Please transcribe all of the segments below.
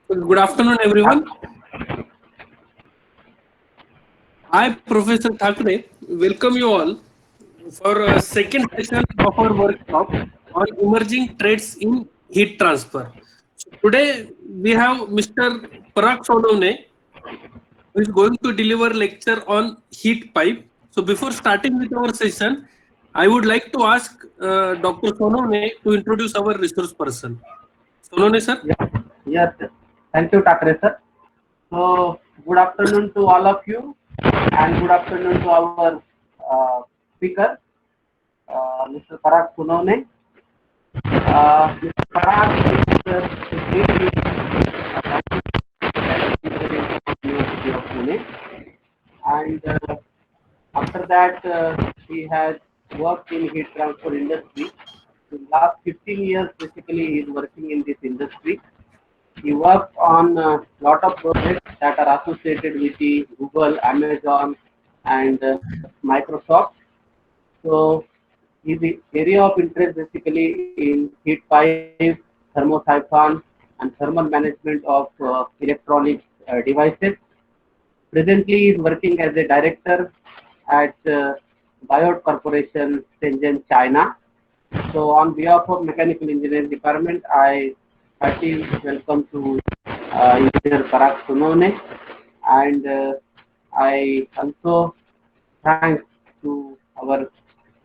Good afternoon, everyone. I, Professor Thakre, welcome you all for a second session of our workshop on emerging trends in heat transfer. So today we have Mr. Parag Sonone, who is going to deliver lecture on heat pipe. So before starting with our session, I would like to ask Dr. Sonone to introduce our resource person. Sonone, sir. Yes, yes, sir. Thank you, Takre sir. So, good afternoon to all of you, and good afternoon to our speaker, Mr. Parag Punone. Mr. Parag is degree University of Pune, and after that he has worked in heat transfer industry. In last 15 years, basically, he is working in this industry. He works on a lot of projects that are associated with the Google, Amazon, and Microsoft. So his area of interest basically in heat pipes, thermosiphon, and thermal management of electronic devices. Presently, he is working as a director at Biot Corporation, Shenzhen, China. So on behalf of Mechanical Engineering Department, I heartily welcome to Engineer Parag Sunone, and I also thanks to our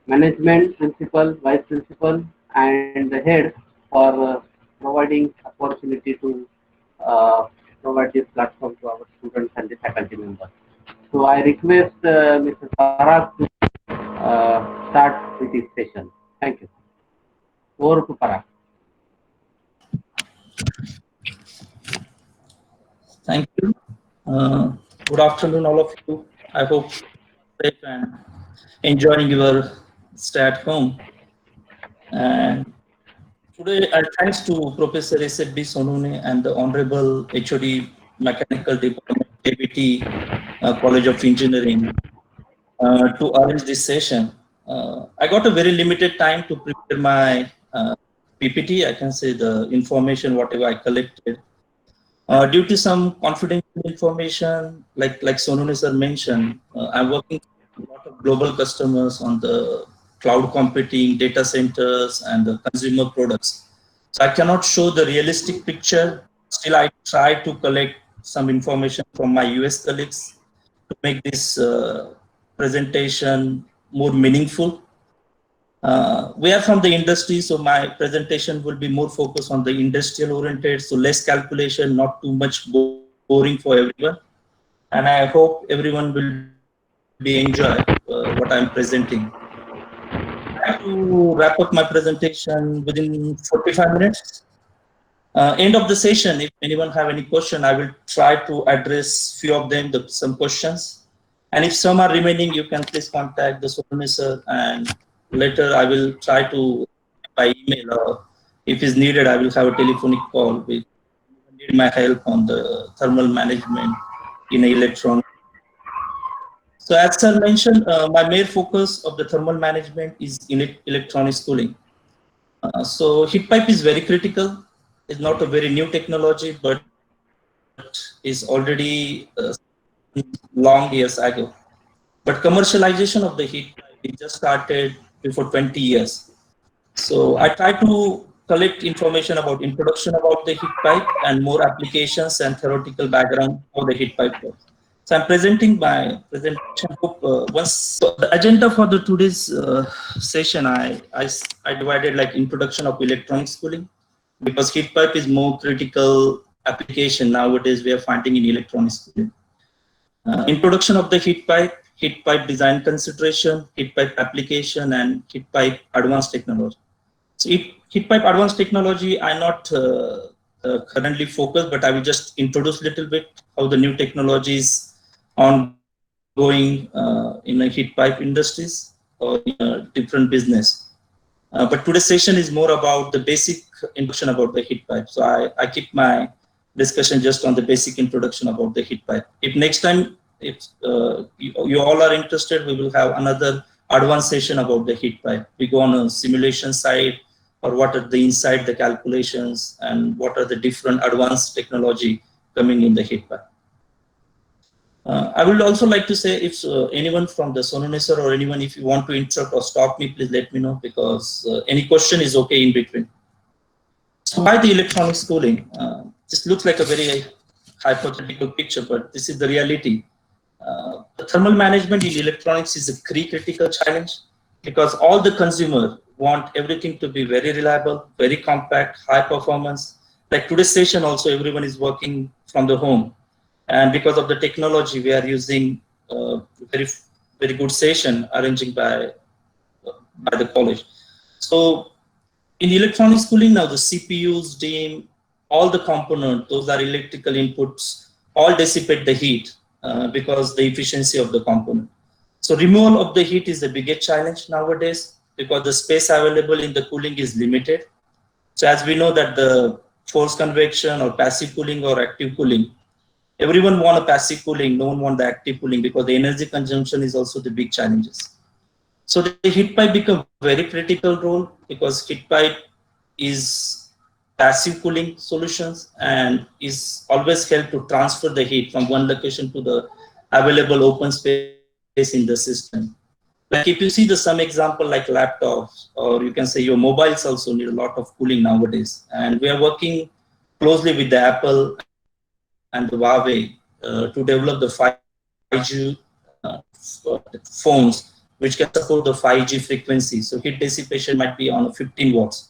management principal, vice principal, and the head for providing opportunity to uh, provide this platform to our students and the faculty members. So I request Mr. Parag to start with his session. Thank you. Over to Parag. Thank you. Good afternoon, all of you. I hope safe and enjoying your stay at home. And today, thanks to Professor S.B. Sonone and the Honorable HOD Mechanical Department, ABT College of Engineering, to arrange this session. I got a very limited time to prepare my PPT. I can say the information, whatever I collected. Due to some confidential information, like Sonone sir mentioned, I'm working with a lot of global customers on the cloud computing, data centers, and the consumer products. So I cannot show the realistic picture. Still, I try to collect some information from my US colleagues to make this presentation more meaningful. We are from the industry, so my presentation will be more focused on the industrial oriented, so less calculation, not too much boring for everyone. And I hope everyone will be enjoy what I'm presenting. I have to wrap up my presentation within 45 minutes. End of the session, if anyone have any question, I will try to address few of them, some questions. And if some are remaining, you can please contact the Sonone sir, and later I will try to by email, or if is needed, I will have a telephonic call with need my help on the thermal management in electron. So as sir mentioned, my main focus of the thermal management is in electronics cooling. So heat pipe is very critical. It's not a very new technology, but is already long years ago. But commercialization of the heat pipe it just started before 20 years. So I try to collect information about introduction about the heat pipe and more applications and theoretical background for the heat pipe works. So I'm presenting my presentation. Hope once so the agenda for the today's session, I divided like introduction of electronics cooling because heat pipe is more critical application nowadays we are finding in electronics cooling. Introduction of the heat pipe design consideration, heat pipe application, and heat pipe advanced technology. So heat pipe advanced technology, I'm not currently focused, but I will just introduce a little bit how the new technologies ongoing in the heat pipe industries or in a different business. But today's session is more about the basic introduction about the heat pipe. So I keep my discussion just on the basic introduction about the heat pipe. If next time, if you all are interested, we will have another advanced session about the heat pipe. We go on a simulation side or what are the inside the calculations, and what are the different advanced technology coming in the heat pipe. I would also like to say, if anyone from the Sonunesa or anyone, if you want to interrupt or stop me, please let me know, because any question is okay in between. So why the electronics cooling? This looks like a very hypothetical picture, but this is the reality. The thermal management in electronics is a critical challenge, because all the consumer want everything to be very reliable, very compact, high performance. Like today's session also, everyone is working from the home. And because of the technology, we are using very good session arranging by the college. So in electronics cooling now, the CPUs, DIMM, all the components, those are electrical inputs, all dissipate the heat because the efficiency of the component. So removal of the heat is the biggest challenge nowadays, because the space available in the cooling is limited. So as we know that the forced convection or passive cooling or active cooling, everyone want a passive cooling, no one want the active cooling, because the energy consumption is also the big challenges. So the heat pipe become very critical role, because heat pipe is passive cooling solutions and is always help to transfer the heat from one location to the available open space in the system. Like if you see the some example like laptops, or you can say your mobiles also need a lot of cooling nowadays. And we are working closely with the Apple and the Huawei to develop the 5G phones, which can support the 5G frequency. So heat dissipation might be on 15 watts.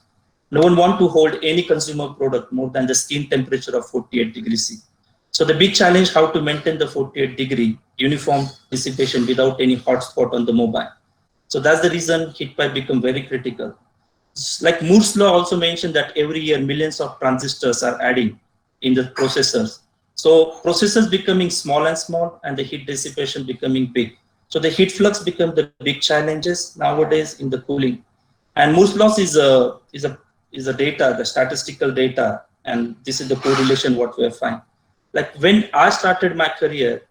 No one want to hold any consumer product more than the skin temperature of 48 degrees C. So the big challenge, how to maintain the 48 degree uniform dissipation without any hotspot on the mobile. So that's the reason heat pipe become very critical. Like Moore's law also mentioned that every year millions of transistors are adding in the processors. So processors becoming small and small, and the heat dissipation becoming big. So the heat flux become the big challenges nowadays in the cooling. And Moore's law is a data, the statistical data, and this is the correlation what we have found. Like when I started my career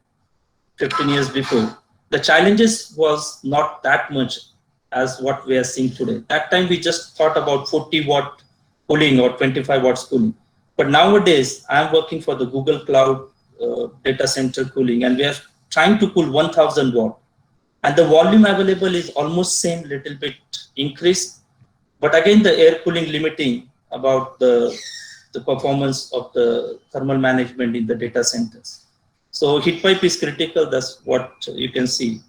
15 years before, the challenges was not that much as what we are seeing today. That time we just thought about 40-watt cooling or 25 watts cooling. But nowadays I'm working for the Google Cloud data center cooling, and we are trying to cool 1000 watt. And the volume available is almost same, little bit increased. But again, the air cooling limiting about the performance of the thermal management in the data centers. So heat pipe is critical. That's what you can see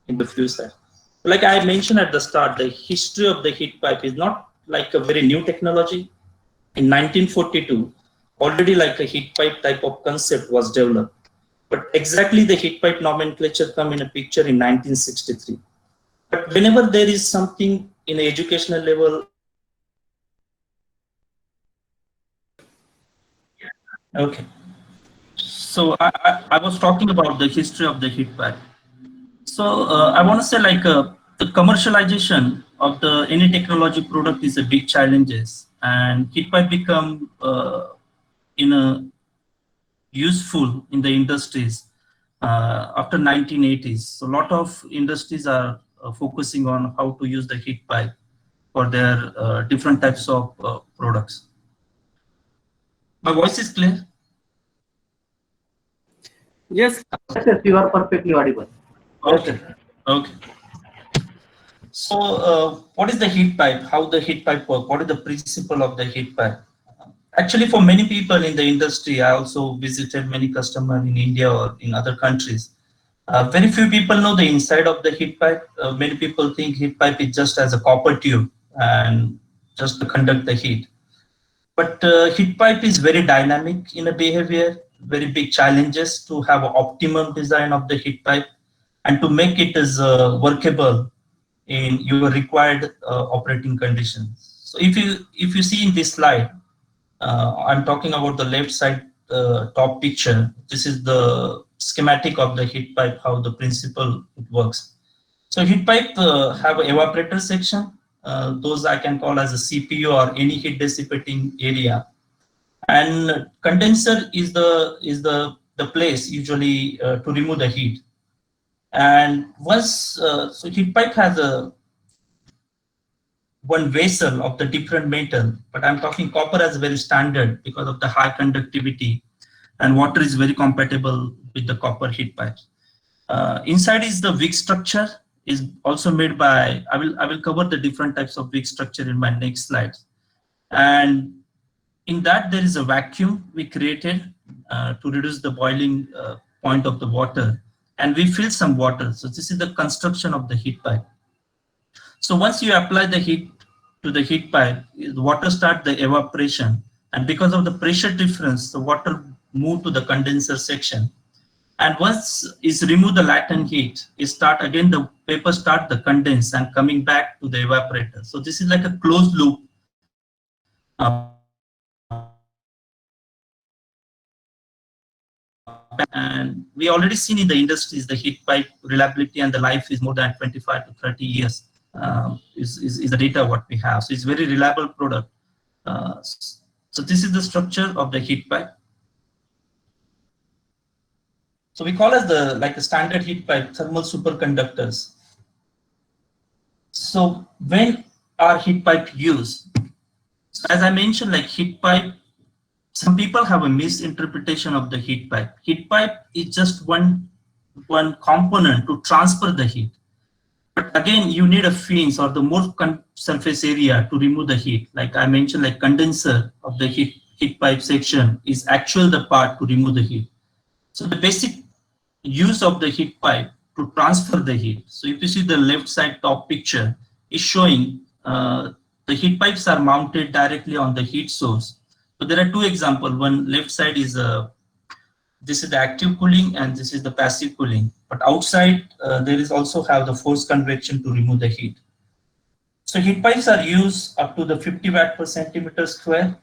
in the flue side. Like I mentioned at the start, the history of the heat pipe is not like a very new technology. In 1942, already like a heat pipe type of concept was developed. But exactly the heat pipe nomenclature come in a picture in 1963. But whenever there is something in an educational level, okay. So I was talking about the history of the heat pipe. So I want to say like the commercialization of the any technology product is a big challenges, and heat pipe become in a useful in the industries after 1980s. So a lot of industries are focusing on how to use the heat pipe for their different types of products. My voice is clear? Yes. Yes, you are perfectly audible. Okay. Okay. So what is the heat pipe? How the heat pipe work? What is the principle of the heat pipe? Actually, for many people in the industry, I also visited many customers in India or in other countries. Very few people know the inside of the heat pipe. Many people think heat pipe is just as a copper tube and just to conduct the heat. But heat pipe is very dynamic in a behavior, very big challenges to have an optimum design of the heat pipe and to make it as workable in your required operating conditions. So if you see in this slide, I'm talking about the left side top picture. This is the schematic of the heat pipe, how the principle it works. So heat pipe have an evaporator section. Those I can call as a CPU or any heat dissipating area. And condenser is the place usually to remove the heat. And once so heat pipe has a one vessel of the different metal, but I'm talking copper as very standard because of the high conductivity, and water is very compatible with the copper heat pipe. Inside is the wick structure, is also made by, I will cover the different types of wick structure in my next slides. And in that there is a vacuum we created to reduce the boiling point of the water, and we fill some water. So this is the construction of the heat pipe. So once you apply the heat to the heat pipe, the water start the evaporation, and because of the pressure difference, the water move to the condenser section. And once is remove the latent heat, it start again, the paper start the condense and coming back to the evaporator. So this is like a closed loop. And we already seen in the industries the heat pipe reliability and the life is more than 25 to 30 years is the data what we have. So it's very reliable product. So this is the structure of the heat pipe. So we call as the like a standard heat pipe thermal superconductors. So when are heat pipe used? So as I mentioned, like heat pipe, some people have a misinterpretation of the heat pipe. Heat pipe is just one component to transfer the heat. But again, you need a fins or the more surface area to remove the heat. Like I mentioned, like condenser of the heat pipe section is actually the part to remove the heat. So the basic use of the heat pipe to transfer the heat. So if you see the left side top picture is showing the heat pipes are mounted directly on the heat source. So there are two examples. One left side is this is the active cooling and this is the passive cooling. But outside there is also have the forced convection to remove the heat. So heat pipes are used up to the 50 watt per centimeter square.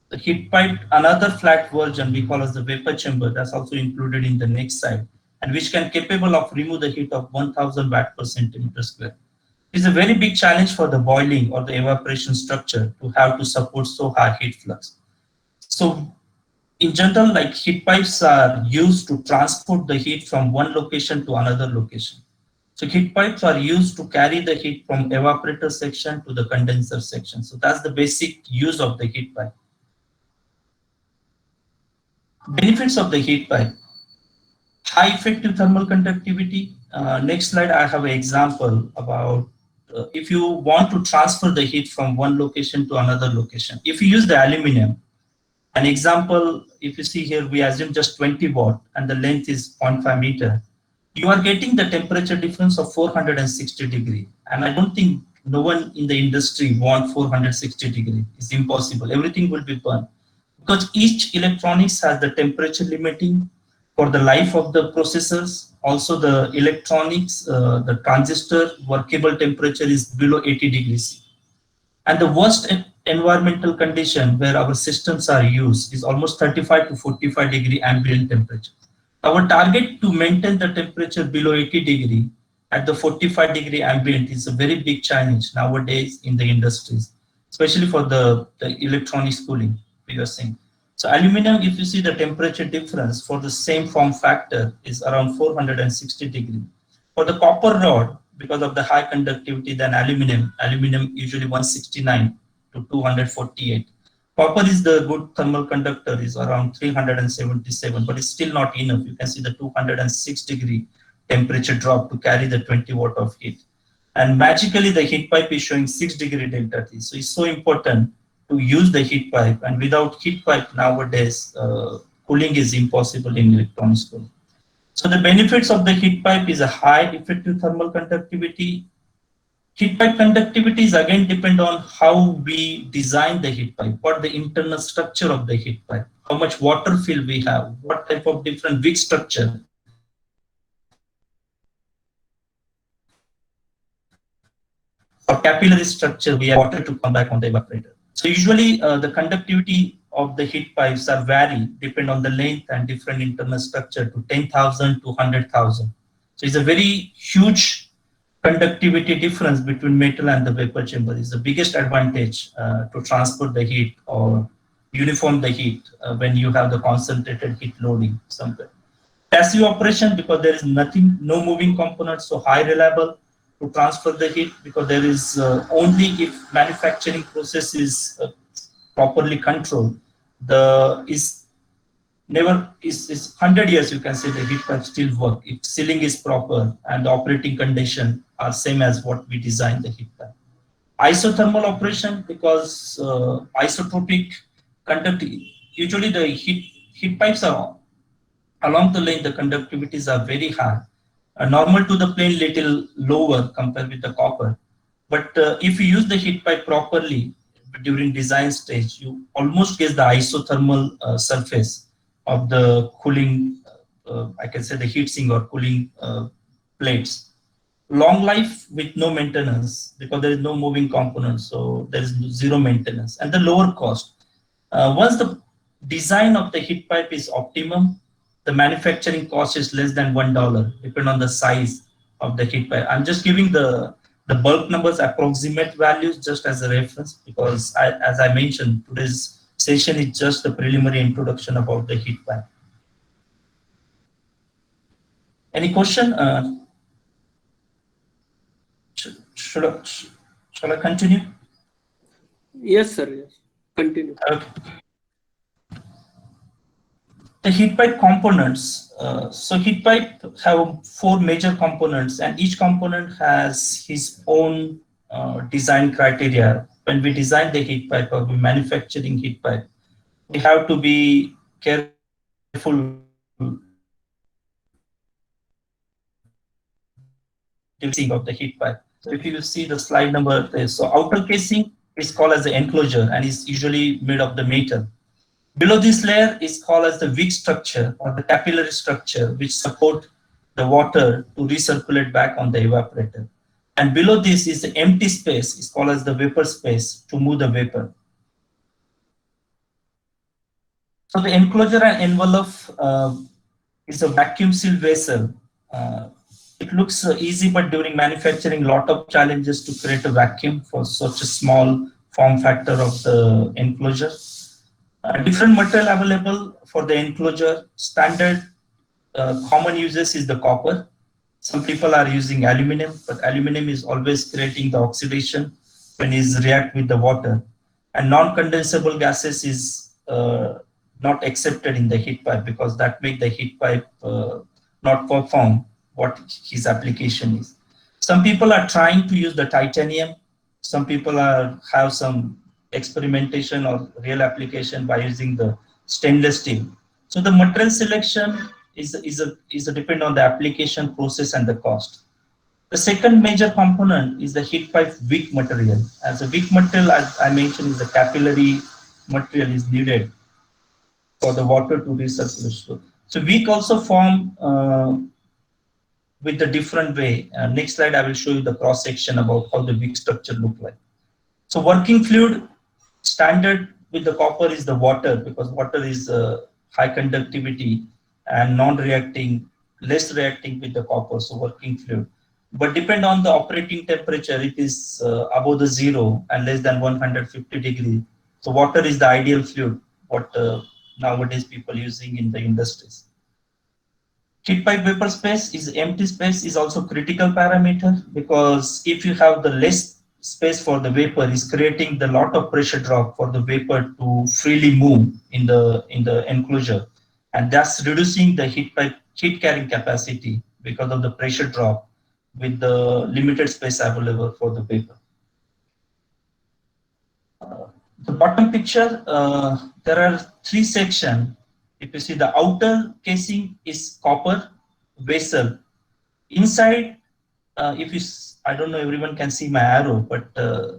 The heat pipe, another flat version we call as the vapor chamber, that's also included in the next slide, and which can capable of remove the heat of 1000 watt per centimeter square. It's a very big challenge for the boiling or the evaporation structure to have to support so high heat flux. So in general, like heat pipes are used to transport the heat from one location to another location. So heat pipes are used to carry the heat from evaporator section to the condenser section. So that's the basic use of the heat pipe. Benefits of the heat pipe: high effective thermal conductivity. Next slide, I have an example about if you want to transfer the heat from one location to another location. If you use the aluminum, an example, if you see here, we assume just 20 watt and the length is 0.5 meter. You are getting the temperature difference of 460 degree. And I don't think no one in the industry wants 460 degree. It's impossible. Everything will be burned. Because each electronics has the temperature limiting for the life of the processors. Also the electronics, the transistor workable temperature is below 80 degrees C. And the worst environmental condition where our systems are used is almost 35 to 45 degree ambient temperature. Our target to maintain the temperature below 80 degree at the 45 degree ambient is a very big challenge nowadays in the industries, especially for the electronics cooling we are seeing. So aluminum, if you see the temperature difference for the same form factor is around 460 degree. For the copper rod, because of the high conductivity than aluminum usually 169 to 248. Copper is the good thermal conductor, is around 377, but it's still not enough. You can see the 206 degree temperature drop to carry the 20 watt of heat. And magically the heat pipe is showing 6 degree delta T. So it's so important to use the heat pipe, and without heat pipe nowadays, cooling is impossible in electronics cooling. So the benefits of the heat pipe is a high effective thermal conductivity. Heat pipe conductivity is again depend on how we design the heat pipe, what the internal structure of the heat pipe, how much water fill we have, what type of different wick structure. For capillary structure, we have water to come back on the evaporator. So usually the conductivity of the heat pipes are vary depend on the length and different internal structure to 10,000 to 100,000. So it's a very huge conductivity difference between metal and the vapor chamber is the biggest advantage to transport the heat or uniform the heat when you have the concentrated heat loading somewhere. Passive operation, because there is nothing, no moving components, so high reliable. to transfer the heat, because there is only if manufacturing process is properly controlled, the is never is 100 years you can say the heat pipe still work if sealing is proper and the operating condition are same as what we designed the heat pipe. Isothermal operation, because isotropic conductivity, usually the heat pipes are along the lane, the conductivities are very high, normal to the plane little lower compared with the copper. But if you use the heat pipe properly during design stage, you almost get the isothermal surface of the cooling, I can say the heat sink or cooling plates. Long life with no maintenance, because there is no moving component, so there is zero maintenance, and the lower cost. Once the design of the heat pipe is optimum, the manufacturing cost is less than $1, depending on the size of the heat pipe. I'm just giving the bulk numbers, approximate values, just as a reference, because as I mentioned, today's session is just the preliminary introduction about the heat pipe. Any question? Shall I continue? Yes, sir. Yes. Continue. Okay. The heat pipe components. So heat pipe have 4 major components, and each component has his own design criteria. When we design the heat pipe or we manufacturing heat pipe, we have to be careful of the heat pipe. So if you see the slide number there, so outer casing is called as the enclosure and is usually made of the metal. Below this layer is called as the wick structure or the capillary structure, which support the water to recirculate back on the evaporator. And below this is the empty space, is called as the vapor space to move the vapor. So the enclosure and envelope is a vacuum sealed vessel. It looks easy, but during manufacturing, lot of challenges to create a vacuum for such a small form factor of the enclosure. Different material available for the enclosure. Standard common uses is the copper. Some people are using aluminum, but aluminum is always creating the oxidation when it react with the water. And non-condensable gases is not accepted in the heat pipe, because that make the heat pipe not perform what his application is. Some people are trying to use the titanium. Some people have some experimentation or real application by using the stainless steel. So the material selection is depend on the application process and the cost. The second major component is the heat pipe wick material. As a wick material, as I mentioned, is the capillary material is needed for the water to recirculate. So wick also form with a different way. Next slide, I will show you the cross section about how the wick structure look like. So working fluid standard with the copper is the water, because water is high conductivity and non-reacting, less reacting with the copper, so working fluid. But depend on the operating temperature, it is above the 0 and less than 150 degrees. So water is the ideal fluid, what nowadays people using in the industries. Heat pipe vapor space is empty space is also critical parameter, because if you have the less space for the vapor, is creating the lot of pressure drop for the vapor to freely move in the enclosure, and that's reducing the heat pipe heat carrying capacity because of the pressure drop with the limited space available for the vapor. The bottom picture, there are 3 sections. If you see, the outer casing is copper vessel. Inside, if you, I don't know, everyone can see my arrow, but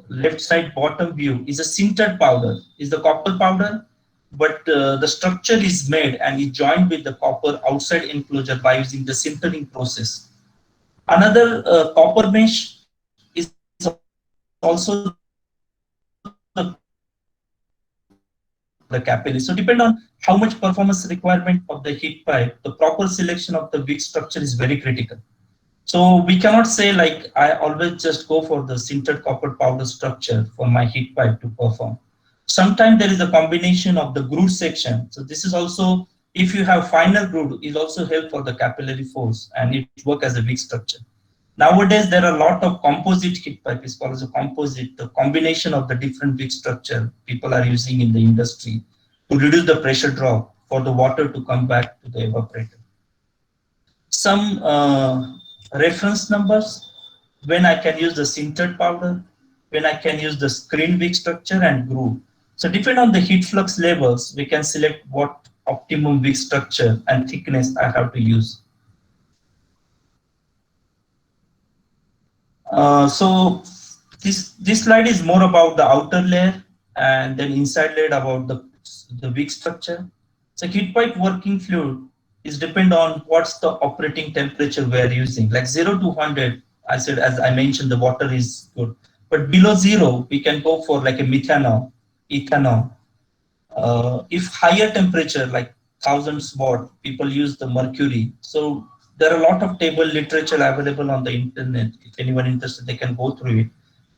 left side bottom view is a sintered powder, is the copper powder, but the structure is made and is joined with the copper outside enclosure by using the sintering process. Another copper mesh is also the capillary. So depend on how much performance requirement of the heat pipe, the proper selection of the wick structure is very critical. So we cannot say like I always just go for the sintered copper powder structure for my heat pipe to perform. Sometimes there is a combination of the groove section. So this is also, if you have finer groove, it also help for the capillary force and it work as a wick structure. Nowadays, there are a lot of composite heat pipe. It's called as a composite, the combination of the different wick structure people are using in the industry to reduce the pressure drop for the water to come back to the evaporator. Some reference numbers, when I can use the sintered powder, when I can use the screen wick structure and groove. So depending on the heat flux levels, we can select what optimum wick structure and thickness I have to use. So this slide is more about the outer layer, and then inside layer about the wick structure. So heat pipe working fluid is depend on what's the operating temperature we are using. Like 0 to 100, I said, as I mentioned, the water is good. But below 0, we can go for like a methanol, ethanol. If higher temperature, like thousands watt, people use the mercury. So there are a lot of table literature available on the internet. If anyone interested, they can go through it.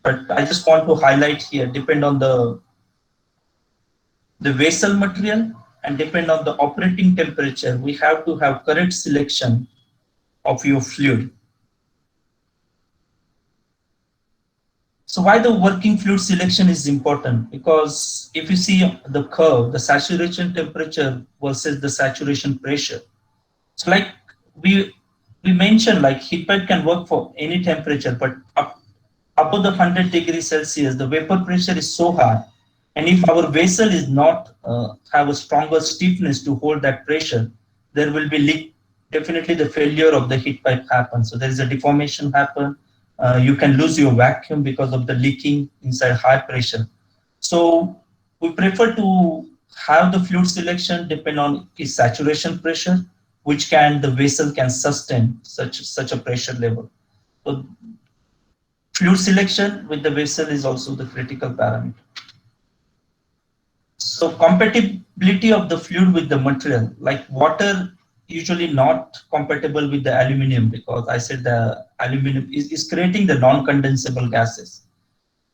But I just want to highlight here, depend on the vessel material and depend on the operating temperature, we have to have correct selection of your fluid. So why the working fluid selection is important? Because if you see the curve, the saturation temperature versus the saturation pressure. So like we mentioned, like heat pipe can work for any temperature, but above the 100 degrees Celsius, the vapor pressure is so high. And if our vessel is not have a stronger stiffness to hold that pressure, there will be leak. Definitely the failure of the heat pipe happens. So there is a deformation happen. You can lose your vacuum because of the leaking inside high pressure. So we prefer to have the fluid selection depend on its saturation pressure, which the vessel can sustain such a pressure level. So fluid selection with the vessel is also the critical parameter. So compatibility of the fluid with the material, like water usually not compatible with the aluminum, because I said the aluminum is creating the non-condensable gases.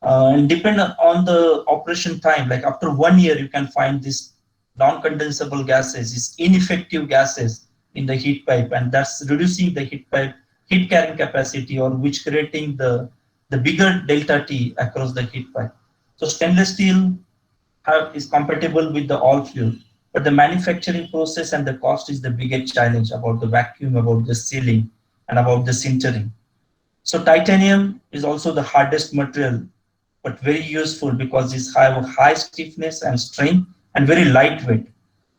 And depending on the operation time, like after 1 year, you can find this non-condensable gases, is ineffective gases in the heat pipe, and that's reducing the heat pipe heat carrying capacity, or which creating the bigger delta T across the heat pipe. So stainless steel is compatible with the all fluid, but the manufacturing process and the cost is the biggest challenge about the vacuum, about the sealing, and about the sintering. So titanium is also the hardest material, but very useful because it's have high stiffness and strength and very lightweight.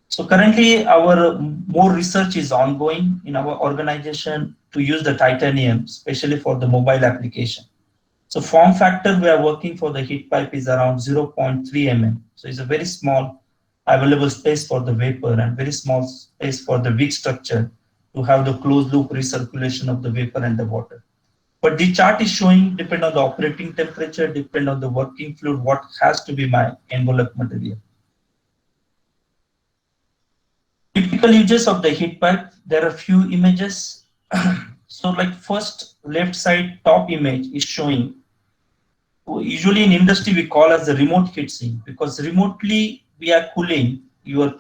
So currently our more research is ongoing in our organization to use the titanium, especially for the mobile application. So form factor we are working for the heat pipe is around 0.3 mm. So it's a very small available space for the vapor and very small space for the wick structure to have the closed loop recirculation of the vapor and the water. But the chart is showing, depend on the operating temperature, depend on the working fluid, what has to be my envelope material. Typical uses of the heat pipe, there are few images. So like first left side top image is showing, usually in industry we call as the remote heat sink, because remotely we are cooling your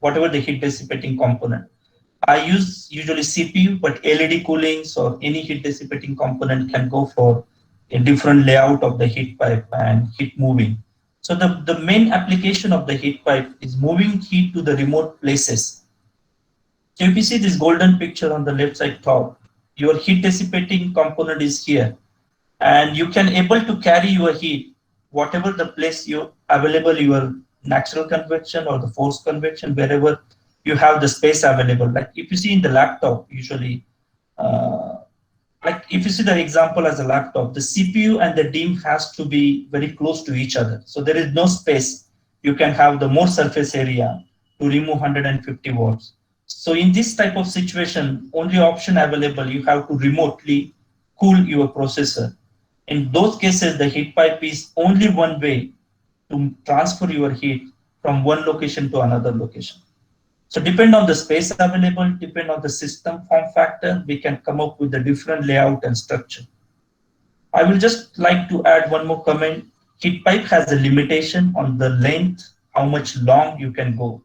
whatever the heat dissipating component. I use usually CPU, but LED coolings or any heat dissipating component can go for a different layout of the heat pipe and heat moving. So the main application of the heat pipe is moving heat to the remote places. So if you see this golden picture on the left side top, your heat dissipating component is here, and you can able to carry your heat whatever the place you available, your natural convection or the forced convection, wherever you have the space available. Like if you see in the laptop, usually, like if you see the example as a laptop, the CPU and the DIMM has to be very close to each other. So there is no space. You can have the more surface area to remove 150 watts. So in this type of situation, only option available, you have to remotely cool your processor. In those cases, the heat pipe is only one way to transfer your heat from one location to another location. So depend on the space available, depend on the system form factor, we can come up with a different layout and structure. I will just like to add one more comment. Heat pipe has a limitation on the length, how much long you can go.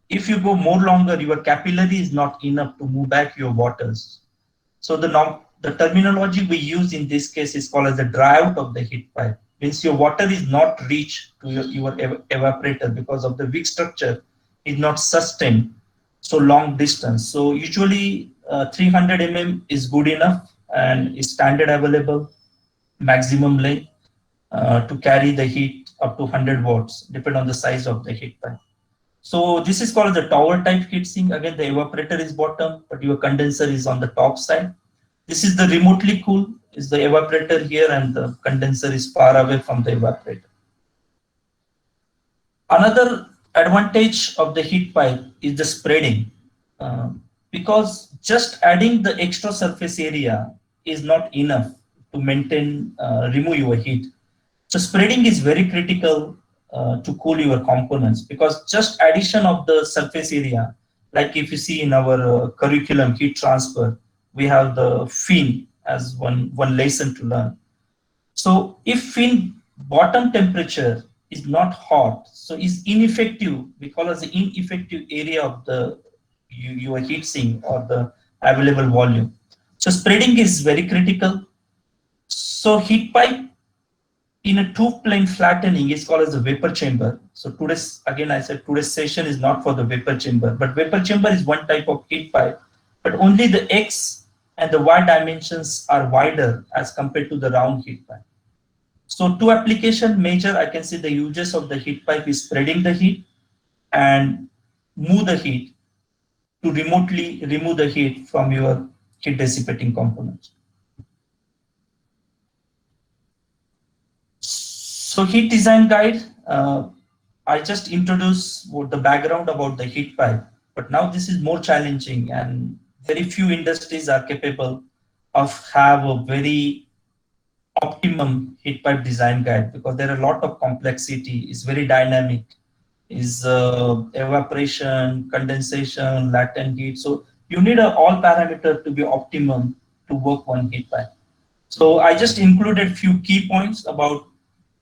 If you go more longer, your capillary is not enough to move back your waters. So the the terminology we use in this case is called as the dry out of the heat pipe. Means your water is not reached to your evaporator because of the wick structure is not sustained so long distance. So usually 300 is good enough and is standard available maximum length to carry the heat up to 100 watts, depend on the size of the heat pipe. So this is called the tower type heat sink. Again, the evaporator is bottom, but your condenser is on the top side. This is the remotely cool, is the evaporator here, and the condenser is far away from the evaporator. Another advantage of the heat pipe is the spreading, because just adding the extra surface area is not enough to maintain, remove your heat. So spreading is very critical to cool your components, because just addition of the surface area, like if you see in our curriculum heat transfer, we have the fin as one lesson to learn. So if fin bottom temperature is not hot, so is ineffective, we call as the ineffective area of the your heat sink or the available volume. So spreading is very critical. So heat pipe in a tube plane flattening is called as a vapor chamber. So today's, again I said today's session is not for the vapor chamber, but vapor chamber is one type of heat pipe, but only the X and the Y dimensions are wider as compared to the round heat pipe. So two application major, I can see the uses of the heat pipe is spreading the heat and move the heat to remotely remove the heat from your heat dissipating components. So heat design guide, I just introduced the background about the heat pipe, but now this is more challenging and very few industries are capable of have a very optimum heat pipe design guide, because there are a lot of complexity, is very dynamic, is evaporation, condensation, latent heat. So you need all parameter to be optimum to work on heat pipe. So I just included few key points about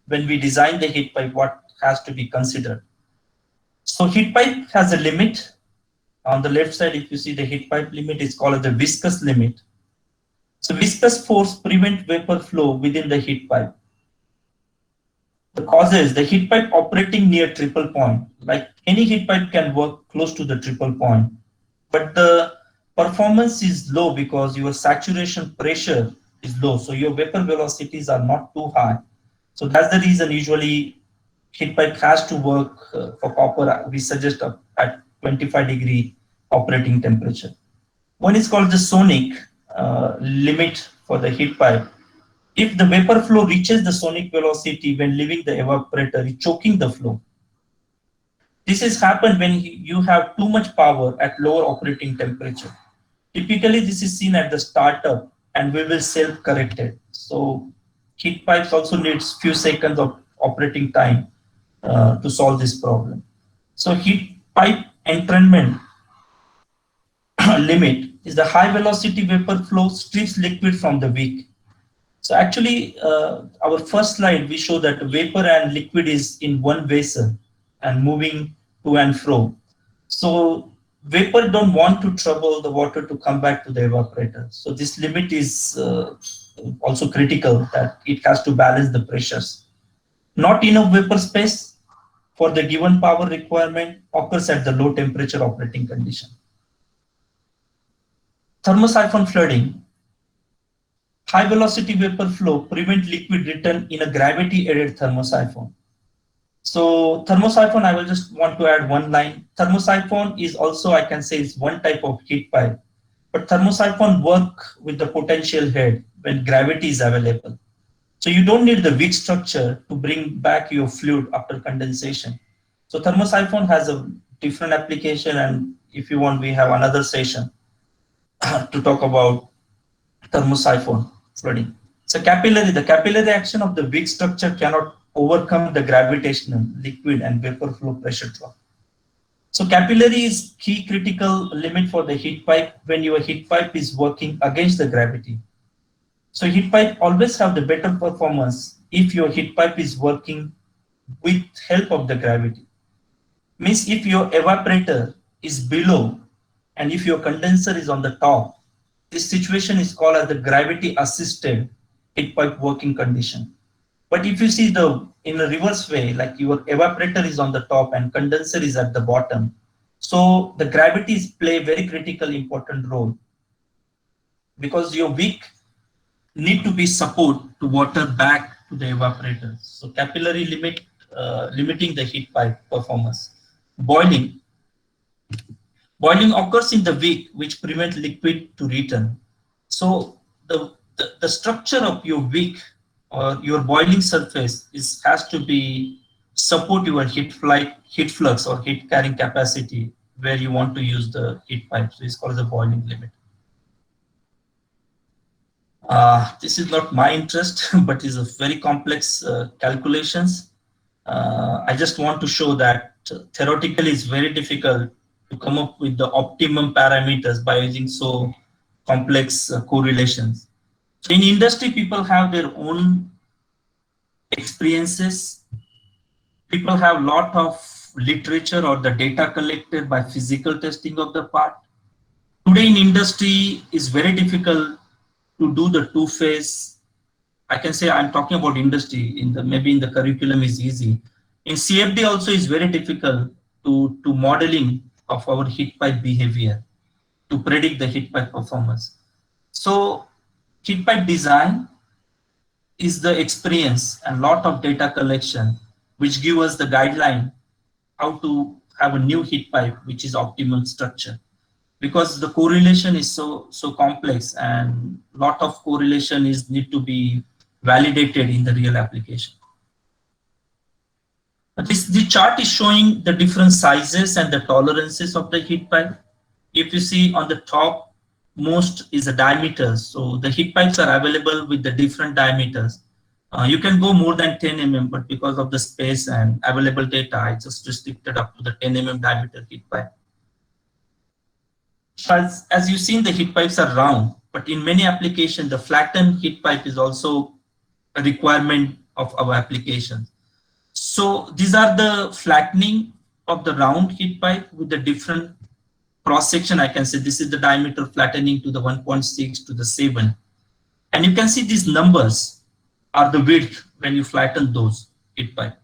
when we design the heat pipe, what has to be considered. So heat pipe has a limit. On the left side, if you see the heat pipe limit, is called the viscous limit. So viscous force prevent vapor flow within the heat pipe. The causes, the heat pipe operating near triple point, like any heat pipe can work close to the triple point, but the performance is low because your saturation pressure is low. So your vapor velocities are not too high. So that's the reason usually heat pipe has to work for copper. We suggest at 25-degree operating temperature. One is called the sonic limit for the heat pipe. If the vapor flow reaches the sonic velocity when leaving the evaporator, it's choking the flow. This has happened when you have too much power at lower operating temperature. Typically, this is seen at the startup and we will self-correct it. So heat pipes also needs few seconds of operating time to solve this problem. So heat pipe entrainment limit is the high velocity vapor flow strips liquid from the wick. So actually, our first slide, we show that vapor and liquid is in one vessel and moving to and fro. So vapor don't want to trouble the water to come back to the evaporator. So this limit is also critical, that it has to balance the pressures. Not enough vapor space for the given power requirement occurs at the low temperature operating condition. Thermosiphon flooding. High velocity vapor flow prevent liquid return in a gravity aided thermosiphon. So thermosiphon, I will just want to add one line. Thermosiphon is also, I can say, is one type of heat pipe, but thermosiphon work with the potential head when gravity is available. So you don't need the wick structure to bring back your fluid after condensation. So thermosiphon has a different application, and if you want, we have another session to talk about thermosiphon flooding. So capillary, the capillary action of the wick structure cannot overcome the gravitational liquid and vapor flow pressure drop. So capillary is key critical limit for the heat pipe when your heat pipe is working against the gravity. So heat pipe always have the better performance if your heat pipe is working with help of the gravity. Means if your evaporator is below and if your condenser is on the top, This situation is called as the gravity assisted heat pipe working condition. But if you see the in a reverse way, like your evaporator is on the top and condenser is at the bottom, so the gravities play very critical important role, because your wick need to be support to water back to the evaporator. So capillary limiting the heat pipe performance. Boiling occurs in the wick, which prevent liquid to return. So the structure of your wick or your boiling surface has to be support your heat flux or heat carrying capacity where you want to use the heat pipe. So it's called the boiling limit. This is not my interest, but is a very complex calculations. I just want to show that theoretically it's very difficult to come up with the optimum parameters by using so complex correlations. So in industry, people have their own experiences. People have lot of literature or the data collected by physical testing of the part. Today in industry is very difficult to do the two-phase. I can say I'm talking about industry. Maybe in the curriculum is easy. In CFD also is very difficult to modeling of our heat pipe behavior to predict the heat pipe performance. So heat pipe design is the experience and lot of data collection which give us the guideline how to have a new heat pipe which is optimal structure, because the correlation is so complex and lot of correlation need to be validated in the real application. The chart is showing the different sizes and the tolerances of the heat pipe. If you see on the top most is the diameters. So the heat pipes are available with the different diameters. You can go more than 10 mm, but because of the space and available data, I just restricted up to the 10 mm diameter heat pipe. As you've seen, the heat pipes are round, but in many applications, the flattened heat pipe is also a requirement of our applications. So these are the flattening of the round heat pipe with the different cross section. I can say this is the diameter flattening to the 1.6 to the 7. And you can see these numbers are the width when you flatten those heat pipe.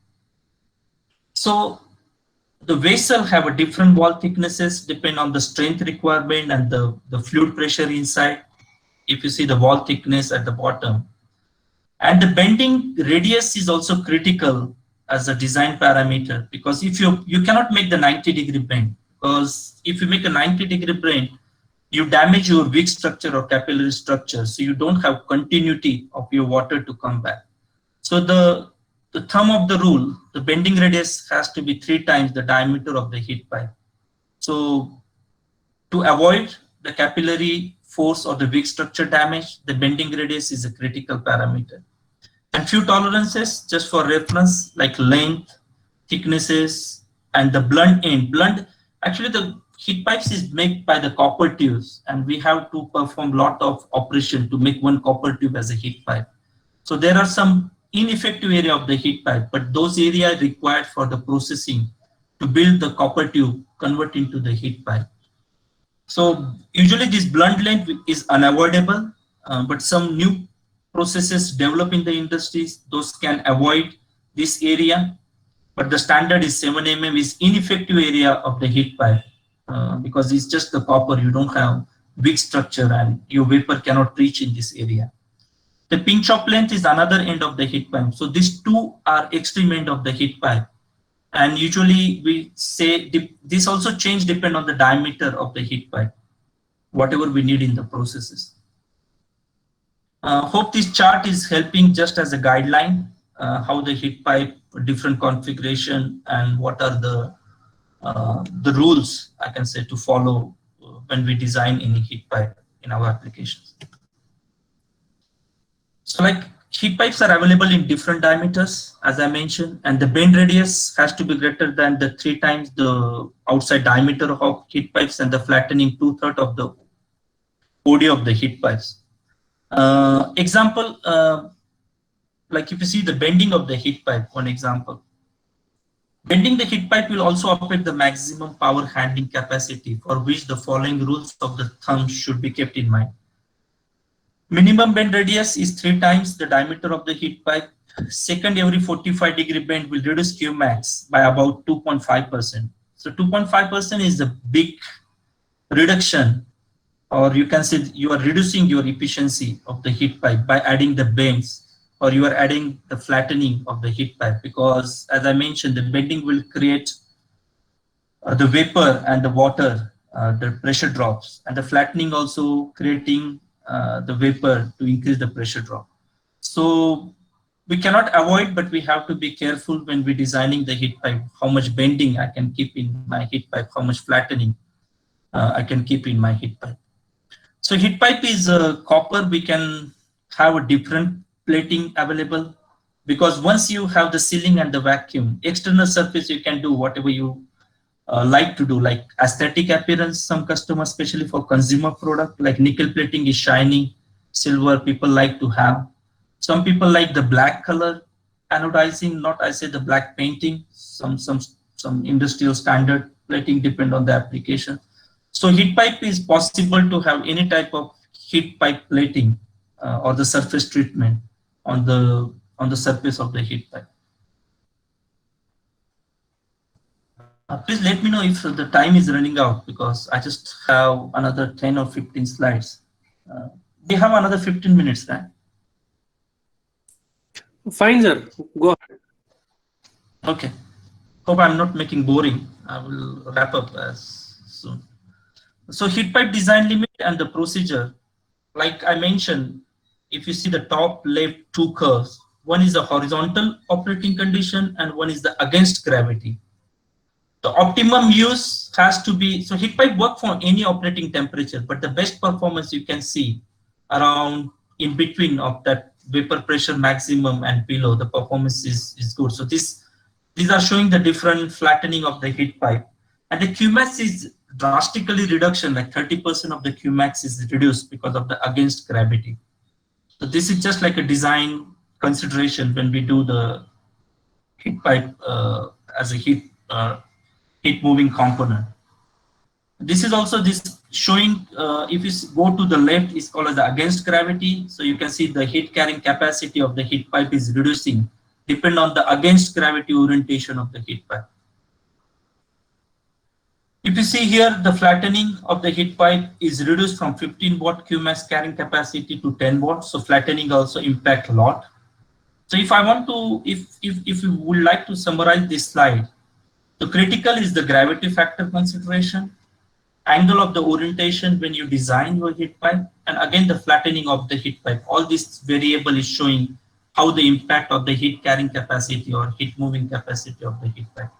So the vessel have a different wall thicknesses depend on the strength requirement and the fluid pressure inside. If you see the wall thickness at the bottom, and the bending radius is also critical as a design parameter, because if you cannot make the 90-degree bend, because if you make a 90-degree bend, you damage your wick structure or capillary structure, so you don't have continuity of your water to come back. So the thumb of the rule, the bending radius has to be 3 times the diameter of the heat pipe. So to avoid the capillary force or the wick structure damage, the bending radius is a critical parameter. And few tolerances just for reference, like length, thicknesses, and the blunt end. Blunt, actually the heat pipes is made by the copper tubes, and we have to perform lot of operation to make one copper tube as a heat pipe. So there are some ineffective area of the heat pipe, but those areas required for the processing to build the copper tube convert into the heat pipe. So usually this blunt length is unavoidable, but some new processes develop in the industries, those can avoid this area, but the standard is 7 mm is ineffective area of the heat pipe, because it's just the copper, you don't have wick structure and your vapor cannot reach in this area. The pinch off length is another end of the heat pipe. So these two are extreme end of the heat pipe. And usually we say this also change depend on the diameter of the heat pipe, whatever we need in the processes. Hope this chart is helping just as a guideline, how the heat pipe different configuration and what are the rules I can say to follow when we design any heat pipe in our applications. So like heat pipes are available in different diameters, as I mentioned, and the bend radius has to be greater than the 3 times the outside diameter of heat pipes, and the flattening 2/3 of the OD of the heat pipes. Example, like if you see the bending of the heat pipe, one example. Bending the heat pipe will also affect the maximum power handling capacity, for which the following rules of the thumb should be kept in mind. Minimum bend radius is 3 times the diameter of the heat pipe. Second, every 45-degree bend will reduce Qmax by about 2.5%. So 2.5% is a big reduction, or you can say you are reducing your efficiency of the heat pipe by adding the bends, or you are adding the flattening of the heat pipe, because as I mentioned, the bending will create the vapor and the water, the pressure drops, and the flattening also creating the vapor to increase the pressure drop. So we cannot avoid, but we have to be careful when we're designing the heat pipe, how much bending I can keep in my heat pipe, how much flattening I can keep in my heat pipe. So heat pipe is copper. We can have a different plating available, because once you have the sealing and the vacuum, external surface, you can do whatever you like to do, like aesthetic appearance. Some customers, especially for consumer product, like nickel plating is shiny, silver people like to have. Some people like the black color anodizing, not I say the black painting. Some industrial standard plating depend on the application. So heat pipe is possible to have any type of heat pipe plating or the surface treatment on the surface of the heat pipe. Please let me know if the time is running out, because I just have another 10 or 15 slides. We have another 15 minutes, right? Fine, sir. Go ahead. Okay. Hope I'm not making boring. I will wrap up as soon. So heat pipe design limit and the procedure, like I mentioned, if you see the top left two curves, one is the horizontal operating condition and one is the against gravity. The optimum use has to be, so heat pipe work for any operating temperature, but the best performance you can see around in between of that vapor pressure maximum and below, the performance is good. So these are showing the different flattening of the heat pipe, and the Qmax is drastically reduction, like 30% of the Qmax is reduced because of the against gravity. So this is just like a design consideration when we do the heat pipe as a heat moving component. This is also this showing, if you go to the left, is called as the against gravity. So you can see the heat carrying capacity of the heat pipe is reducing, depend on the against gravity orientation of the heat pipe. If you see here, the flattening of the heat pipe is reduced from 15 watt Qmax carrying capacity to 10 watts. So flattening also impact a lot. So if I want to, if you would like to summarize this slide, the critical is the gravity factor consideration, angle of the orientation when you design your heat pipe, and again the flattening of the heat pipe. All this variable is showing how the impact of the heat carrying capacity or heat moving capacity of the heat pipe.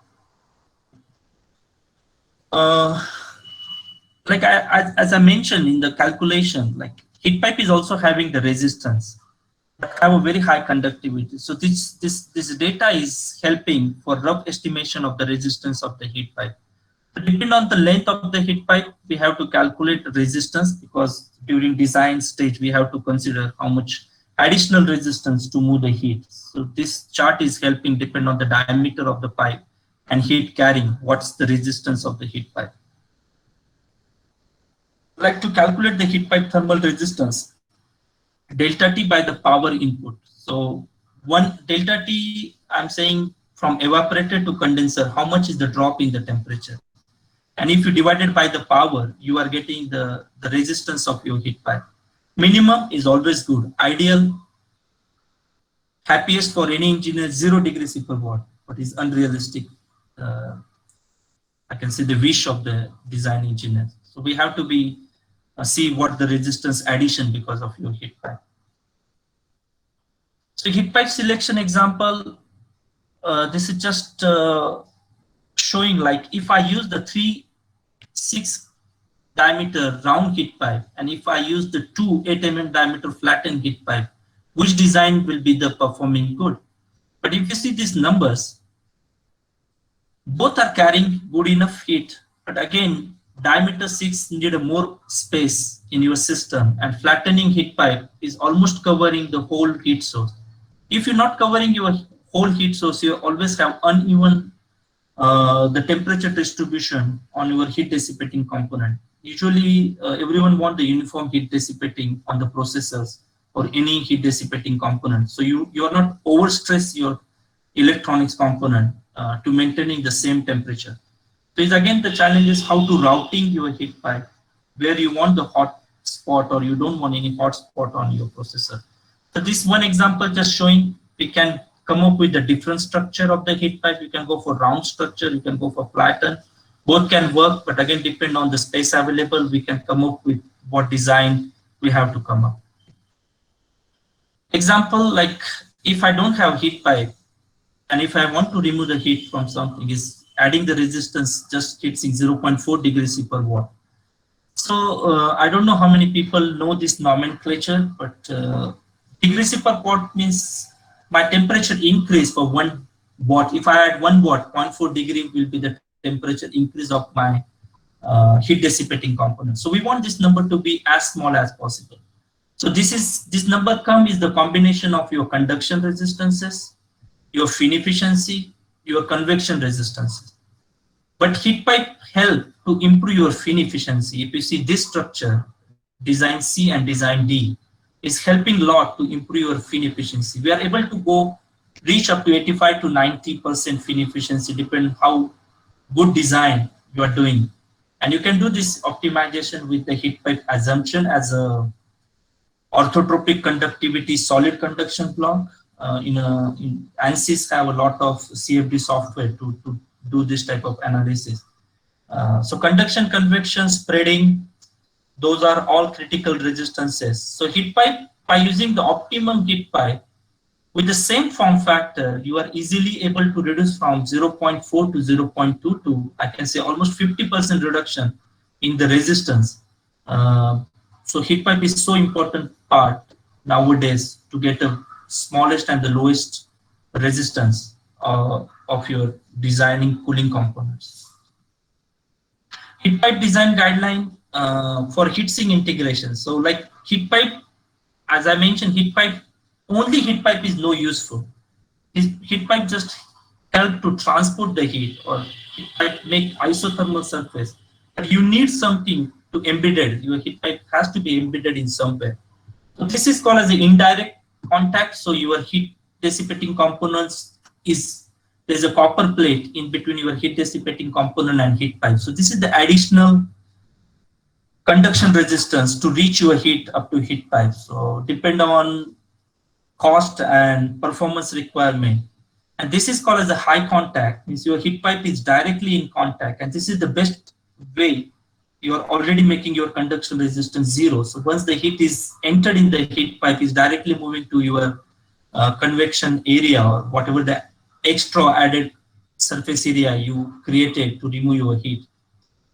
As I mentioned in the calculation, like heat pipe is also having the resistance, but have a very high conductivity. So this data is helping for rough estimation of the resistance of the heat pipe. Depending on the length of the heat pipe, we have to calculate resistance, because during design stage we have to consider how much additional resistance to move the heat. So this chart is helping depend on the diameter of the pipe and heat carrying, what's the resistance of the heat pipe. Like to calculate the heat pipe thermal resistance, delta T by the power input. So one delta T, I'm saying from evaporator to condenser, how much is the drop in the temperature? And if you divide it by the power, you are getting the resistance of your heat pipe. Minimum is always good. Ideal, happiest for any engineer, 0 degrees per watt, but is unrealistic. I can say the wish of the design engineer. So we have to be see what the resistance addition because of your heat pipe. So heat pipe selection example, this is just showing, like if I use the 3/6 diameter round heat pipe and if I use the 2 8 mm diameter flattened heat pipe, which design will be the performing good? But if you see these numbers, both are carrying good enough heat, but again diameter 6 need a more space in your system, and flattening heat pipe is almost covering the whole heat source. If you're not covering your whole heat source, you always have uneven the temperature distribution on your heat dissipating component. usually everyone want the uniform heat dissipating on the processors or any heat dissipating component. So you are not overstress your electronics component to maintaining the same temperature. So is again the challenge is how to routing your heat pipe where you want the hot spot or you don't want any hot spot on your processor. So this one example just showing we can come up with the different structure of the heat pipe. You can go for round structure, you can go for flatten. Both can work, but again depend on the space available. We can come up with what design we have to come up. Example, like if I don't have heat pipe and if I want to remove the heat from something, is adding the resistance just fixing 0.4 degrees C per watt. So I don't know how many people know this nomenclature, but degree C per watt means my temperature increase for 1 watt. If I add 1 watt, 0.4 degree will be the temperature increase of my heat dissipating component. So we want this number to be as small as possible. So this number is the combination of your conduction resistances, your fin efficiency, your convection resistances. But heat pipe help to improve your fin efficiency. If you see this structure, design C and design D, is helping a lot to improve your fin efficiency. We are able to reach up to 85 to 90% fin efficiency, depending how good design you are doing. And you can do this optimization with the heat pipe assumption as a orthotropic conductivity solid conduction block. ANSYS have a lot of CFD software to do this type of analysis. So conduction, convection, spreading, those are all critical resistances. So heat pipe, by using the optimum heat pipe, with the same form factor, you are easily able to reduce from 0.4 to 0.22. I can say almost 50% reduction in the resistance. So heat pipe is so important part nowadays to get the smallest and the lowest resistance of your designing cooling components. Heat pipe design guideline for heat sink integration. So like heat pipe, as I mentioned, only heat pipe is no useful. Heat pipe just help to transport the heat, or heat pipe make isothermal surface. But you need something to embed it. Your heat pipe has to be embedded in somewhere. So this is called as the indirect contact. So your heat dissipating components there's a copper plate in between your heat dissipating component and heat pipe. So this is the additional conduction resistance to reach your heat up to heat pipe. So depend on cost and performance requirement. And this is called as a high contact, means your heat pipe is directly in contact, and this is the best way. You are already making your conduction resistance 0. So once the heat is entered in the heat pipe, is directly moving to your convection area or whatever the extra added surface area you created to remove your heat.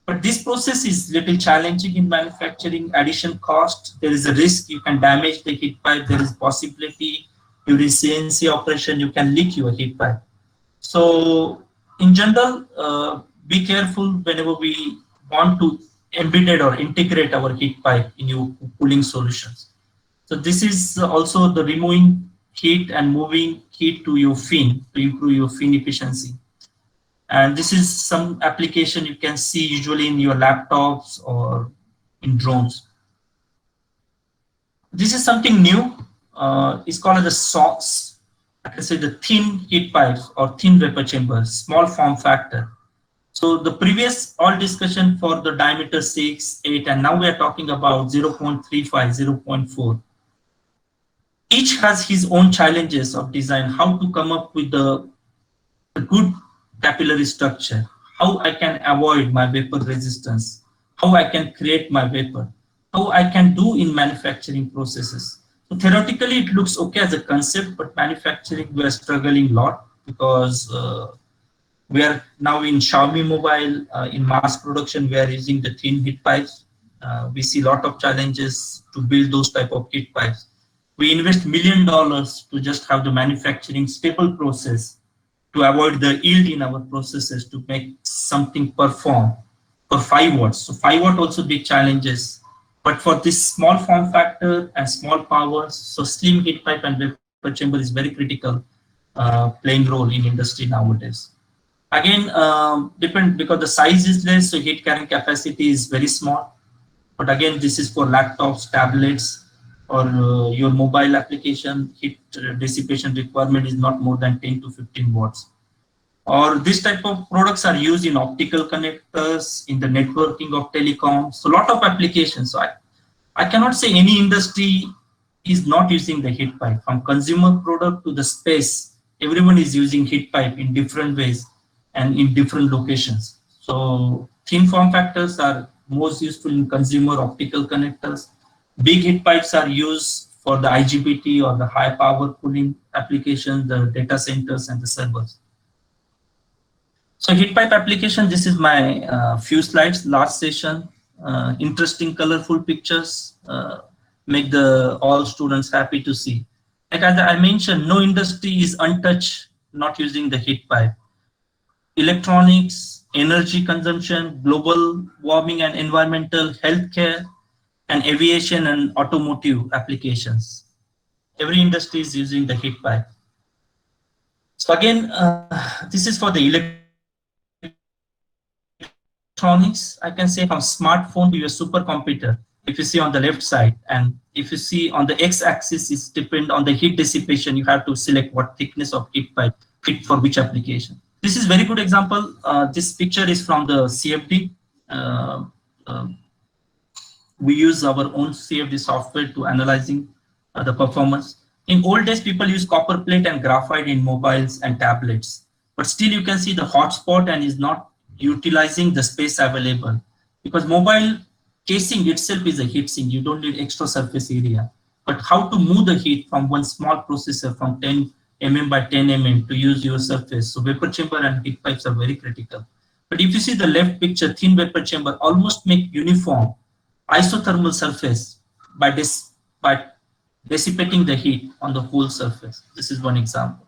But this process is little challenging in manufacturing. Addition cost, there is a risk you can damage the heat pipe. There is possibility during CNC operation you can leak your heat pipe. So in general, be careful whenever we want to embed or integrate our heat pipe in your cooling solutions. So this is also the removing heat and moving heat to your fin to improve your fin efficiency. And this is some application you can see usually in your laptops or in drones. This is something new. It's called the SOX. I can say the thin heat pipes or thin vapor chambers, small form factor. So the previous all discussion for the diameter 6, 8, and now we are talking about 0.35, 0.4. Each has his own challenges of design, how to come up with the good capillary structure, how I can avoid my vapor resistance, how I can create my vapor, how I can do in manufacturing processes. So theoretically, it looks okay as a concept, but manufacturing, we are struggling a lot because we are now in Xiaomi mobile, in mass production, we are using the thin heat pipes. We see a lot of challenges to build those type of heat pipes. We invest $1 million to just have the manufacturing stable process to avoid the yield in our processes to make something perform for 5 watts. So 5 watt also big challenges. But for this small form factor and small powers, so slim heat pipe and vapor chamber is very critical, playing role in industry nowadays. Again, depend because the size is less, so heat carrying capacity is very small. But again, this is for laptops, tablets, or your mobile application. Heat dissipation requirement is not more than 10 to 15 watts. Or this type of products are used in optical connectors, in the networking of telecom. So a lot of applications. So I cannot say any industry is not using the heat pipe. From consumer product to the space, everyone is using heat pipe in different ways and in different locations. So thin form factors are most useful in consumer optical connectors. Big heat pipes are used for the IGBT or the high power cooling applications, the data centers and the servers. So heat pipe application, this is my few slides, last session. Interesting, colorful pictures make the all students happy to see. Like as I mentioned, no industry is untouched not using the heat pipe. Electronics, energy consumption, global warming and environmental, healthcare, and aviation and automotive applications. Every industry is using the heat pipe. So again, this is for the electronics. I can say from smartphone to your supercomputer. If you see on the left side, and if you see on the x-axis, is depend on the heat dissipation. You have to select what thickness of heat pipe fit for which application. This is very good example. This picture is from the CFD. We use our own CFD software to analyzing the performance. In old days, people use copper plate and graphite in mobiles and tablets, but still you can see the hotspot and is not utilizing the space available, because mobile casing itself is a heat sink. You don't need extra surface area. But how to move the heat from one small processor from 10 mm by 10 mm to use your surface? So vapor chamber and heat pipes are very critical. But if you see the left picture, thin vapor chamber almost make uniform isothermal surface by dissipating the heat on the whole surface. This is one example.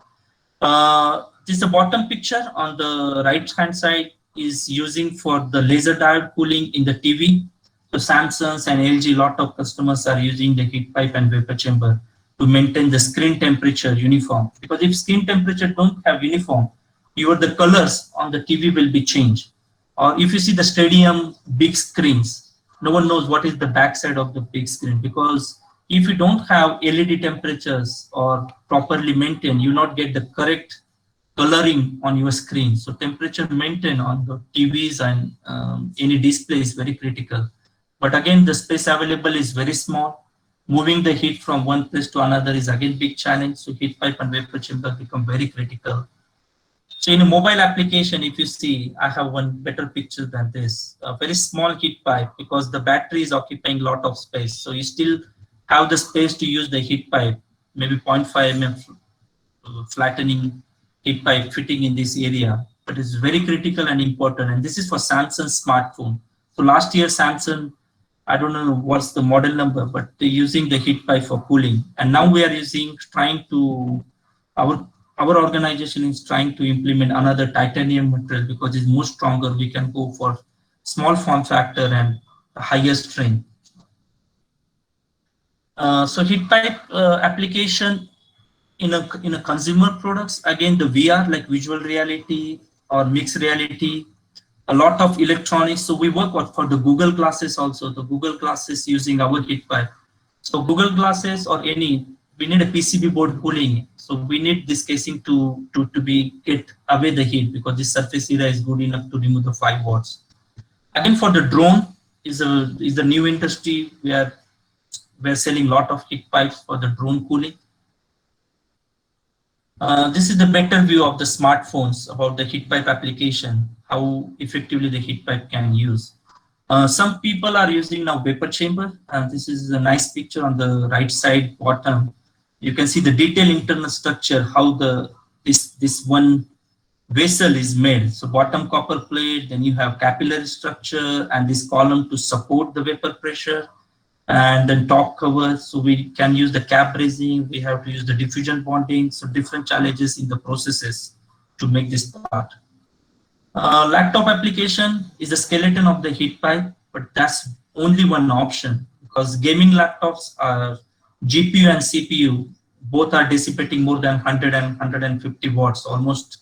This is the bottom picture. On the right hand side is using for the laser diode cooling in the TV. So Samsung and LG, lot of customers are using the heat pipe and vapor chamber to maintain the screen temperature uniform. Because if screen temperature don't have uniform, the colors on the TV will be changed. Or if you see the stadium big screens, no one knows what is the backside of the big screen, because if you don't have LED temperatures or properly maintained, you not get the correct coloring on your screen. So temperature maintain on the TVs and any display is very critical. But again, the space available is very small. Moving the heat from one place to another is again big challenge. So heat pipe and vapor chamber become very critical. So in a mobile application, if you see, I have one better picture than this. A very small heat pipe, because the battery is occupying a lot of space. So you still have the space to use the heat pipe, maybe 0.5 mm flattening heat pipe fitting in this area. But it's very critical and important. And this is for Samsung smartphone. So last year, Samsung, I don't know what's the model number, but they're using the heat pipe for cooling. And now we are our organization is trying to implement another titanium material, because it's more stronger. We can go for small form factor and higher strength. So heat pipe application in a consumer products, again the VR like visual reality or mixed reality, a lot of electronics. So we work for the Google glasses also. The Google glasses using our heat pipe. So Google glasses or we need a PCB board cooling. So we need this casing to get away the heat, because this surface area is good enough to remove the 5 watts. Again, for the drone is the new industry. We're selling a lot of heat pipes for the drone cooling. This is the better view of the smartphones about the heat pipe application, how effectively the heat pipe can use. Some people are using now vapor chamber. This is a nice picture on the right side bottom. You can see the detailed internal structure, how this one vessel is made. So bottom copper plate, then you have capillary structure and this column to support the vapor pressure, and then top cover. So we can use the cap brazing, we have to use the diffusion bonding. So different challenges in the processes to make this part. Laptop application is the skeleton of the heat pipe, but that's only one option, because gaming laptops are GPU and CPU, both are dissipating more than 100 and 150 watts. Almost,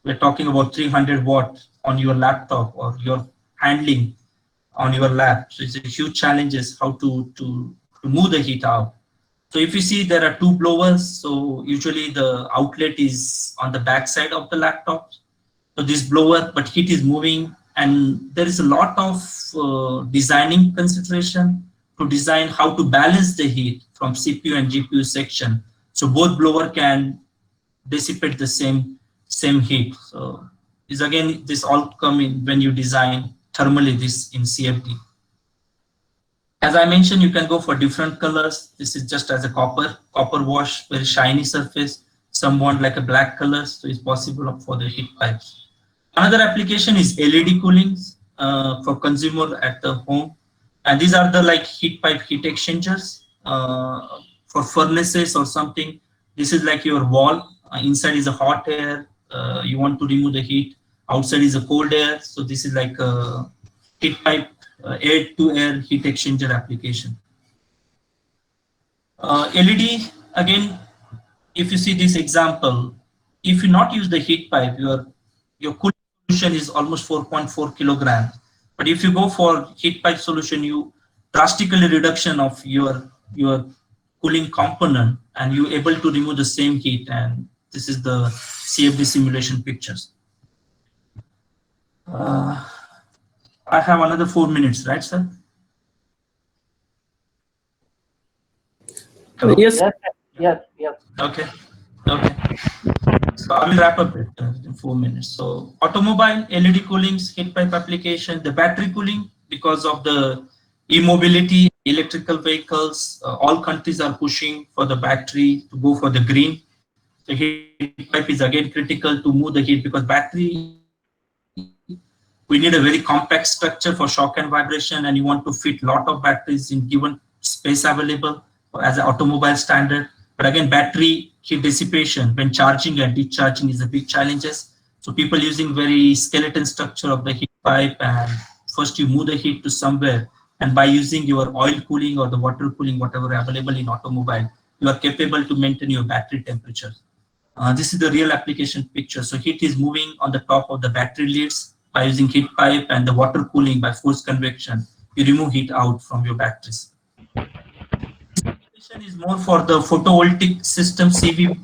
we're talking about 300 watts on your laptop, or you're handling on your lab. So it's a huge challenge is how to move the heat out. So if you see there are two blowers, so usually the outlet is on the back side of the laptop. So this blower, but heat is moving, and there is a lot of designing consideration to design how to balance the heat from CPU and GPU section. So both blower can dissipate the same heat. So is again, this all come in when you design thermally this in CFD. As I mentioned, you can go for different colors. This is just as a copper wash, very shiny surface. Some want like a black color, so it's possible for the heat pipes. Another application is LED cooling for consumer at the home. And these are the like heat pipe heat exchangers for furnaces or something. This is like your wall. Inside is a hot air. You want to remove the heat. Outside is a cold air. So this is like a heat pipe air-to-air heat exchanger application. LED, again, if you see this example, if you not use the heat pipe, your cooling solution is almost 4.4 kilograms. But if you go for heat pipe solution, you drastically reduction of your cooling component, and you able to remove the same heat. And this is the CFD simulation pictures. I have another 4 minutes, right, sir? Hello? Yes. Yes. Okay. So I will wrap up it in 4 minutes. So automobile, LED cooling, heat pipe application, the battery cooling, because of the e-mobility, electrical vehicles, all countries are pushing for the battery to go for the green. The heat pipe is again critical to move the heat, because battery, we need a very compact structure for shock and vibration, and you want to fit lot of batteries in given space available as an automobile standard. But again, battery heat dissipation when charging and discharging is a big challenges. So people using very skeleton structure of the heat pipe, and first you move the heat to somewhere, and by using your oil cooling or the water cooling, whatever available in automobile, you are capable to maintain your battery temperature. This is the real application picture. So heat is moving on the top of the battery leads by using heat pipe, and the water cooling by forced convection. You remove heat out from your batteries. This application is more for the photovoltaic system, CPV.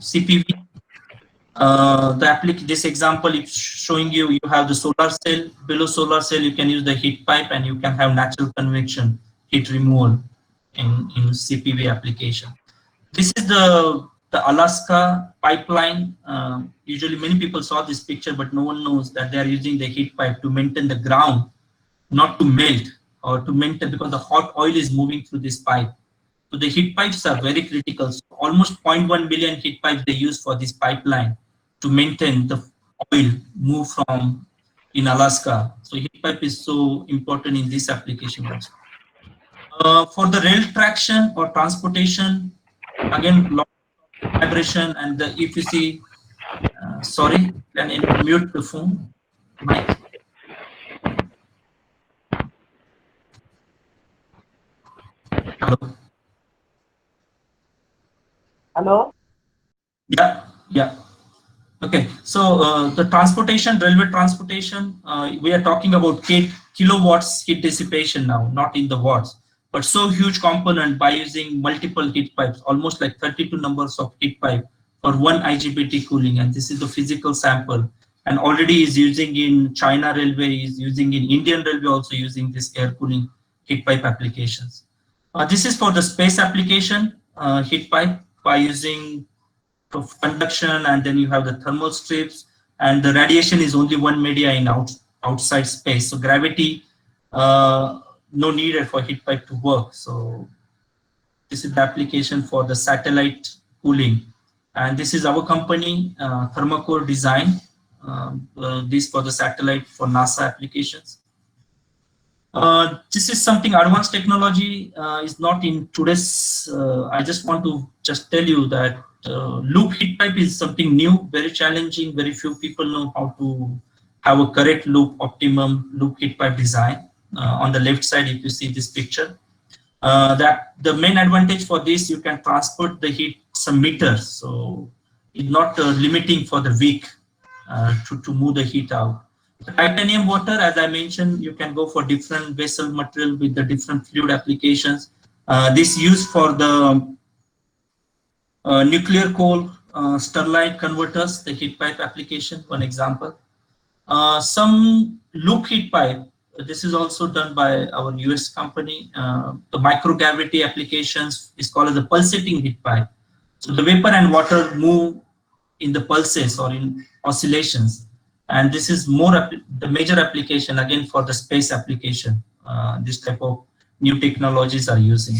This example is showing you have the solar cell. Below solar cell, you can use the heat pipe, and you can have natural convection heat removal in CPV application. This is the Alaska pipeline. Usually many people saw this picture, but no one knows that they are using the heat pipe to maintain the ground, not to melt or to maintain, because the hot oil is moving through this pipe. So the heat pipes are very critical. So almost 0.1 billion heat pipes they use for this pipeline to maintain the oil move from in Alaska. So heat pipe is so important in this application also. For the rail traction or transportation, again, lot of vibration, and if you see, sorry, can you mute the phone? Mic. Hello. Hello. Yeah. Okay. So the transportation, railway transportation, we are talking about kilowatts heat dissipation now, not in the watts. But so huge component by using multiple heat pipes, almost like 32 numbers of heat pipe for one IGBT cooling, and this is the physical sample. And already is using in China Railway, is using in Indian Railway, also using this air cooling heat pipe applications. This is for the space application heat pipe by using conduction, and then you have the thermal strips, and the radiation is only one media in outside space. So gravity, no needed for heat pipe to work. So this is the application for the satellite cooling, and this is our company, Thermacore Design. This for the satellite for NASA applications. This is something advanced technology is not in today's. I just want to just tell you that loop heat pipe is something new, very challenging. Very few people know how to have a correct loop, optimum loop heat pipe design. On the left side, if you see this picture, that the main advantage for this, you can transport the heat some meters, so it's not limiting for the weak to move the heat out. Titanium water, as I mentioned, you can go for different vessel material with the different fluid applications. This used for the nuclear coal sterlite converters, the heat pipe application, one example. Some loop heat pipe, this is also done by our US company. The microgravity applications is called as the pulsating heat pipe. So the vapor and water move in the pulses or in oscillations. And this is more the major application again for the space application. This type of new technologies are using.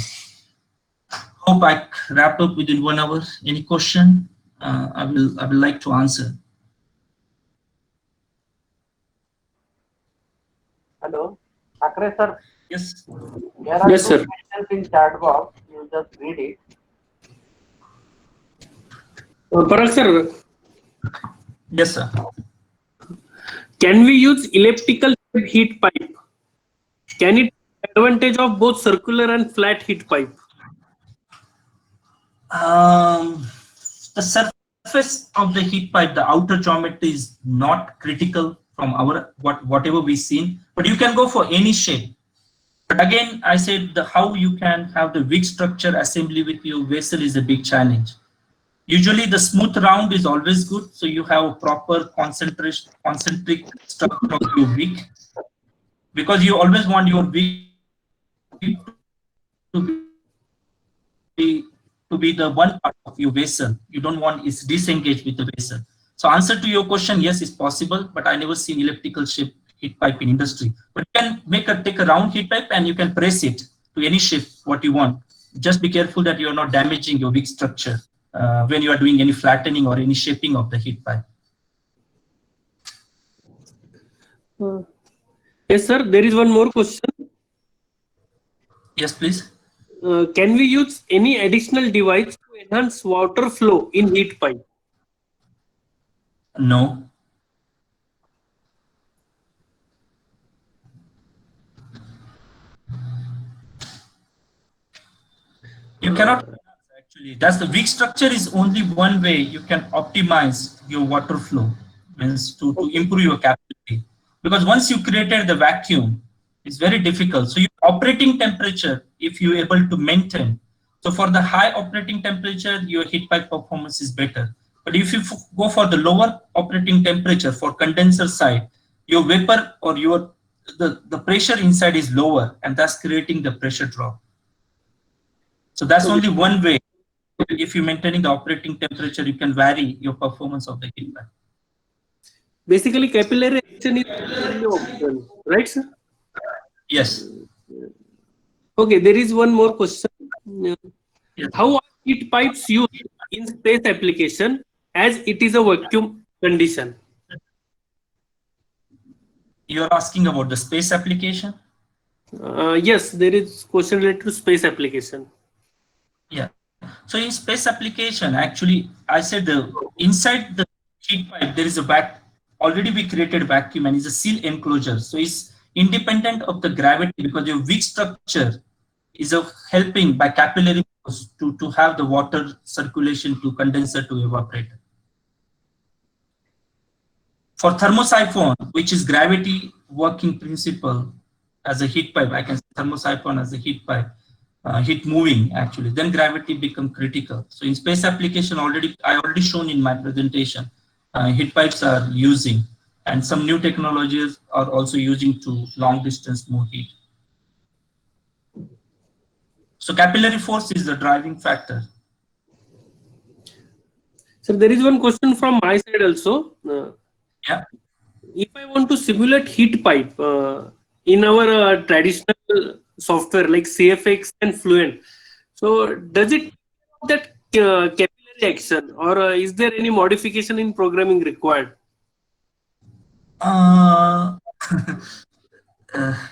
Hope I wrapped up within 1 hour. Any question? I will like to answer. Hello, Thackeray sir. Yes. There are Yes, two sir. questions in chat box. You just read it. Parag sir, Yes, sir. can we use elliptical heat pipe? Can it take advantage of both circular and flat heat pipe? The surface of the heat pipe, the outer geometry is not critical from our whatever we've seen, but you can go for any shape. But again, I said how you can have the weak structure assembly with your vessel is a big challenge. Usually the smooth round is always good, so you have a proper concentric structure of your wick, because you always want your wick to be the one part of your vessel. You don't want it disengaged with the vessel. So answer to your question, yes, it's possible, but I never seen elliptical shape heat pipe in industry. But you can take a round heat pipe and you can press it to any shape what you want. Just be careful that you are not damaging your wick structure when you are doing any flattening or any shaping of the heat pipe. Yes, sir. There is one more question. Yes, please. Can we use any additional device to enhance water flow in heat pipe? No. You cannot actually. That's the weak structure is only one way you can optimize your water flow, means to improve your capacity. Because once you created the vacuum, it's very difficult. So your operating temperature, if you're able to maintain, so for the high operating temperature, your heat pipe performance is better. But if you go for the lower operating temperature for condenser side, your vapor or the pressure inside is lower, and thus creating the pressure drop. So that's only one way. If you're maintaining the operating temperature, you can vary your performance of the heat pipe. Basically, capillary action is only option, right, sir? Yes. Okay, there is one more question. Yes. How are heat pipes used in space application as it is a vacuum condition? You're asking about the space application? Yes, there is question related to space application. Yeah. So in space application, actually, I said inside the heat pipe, there is a already we created vacuum and it's a seal enclosure. So it's independent of the gravity because your weak structure is helping by capillary force to have the water circulation to condenser to evaporator. For thermosiphon, which is gravity working principle as a heat pipe, I can say thermosiphon as a heat pipe, heat moving actually, then gravity become critical. So in space application I already shown in my presentation, heat pipes are using, and some new technologies are also using to long distance move heat. So capillary force is the driving factor. So there is one question from my side also. Yeah. If I want to simulate heat pipe in our traditional software like CFX and Fluent, so does it have that capillary action, or is there any modification in programming required?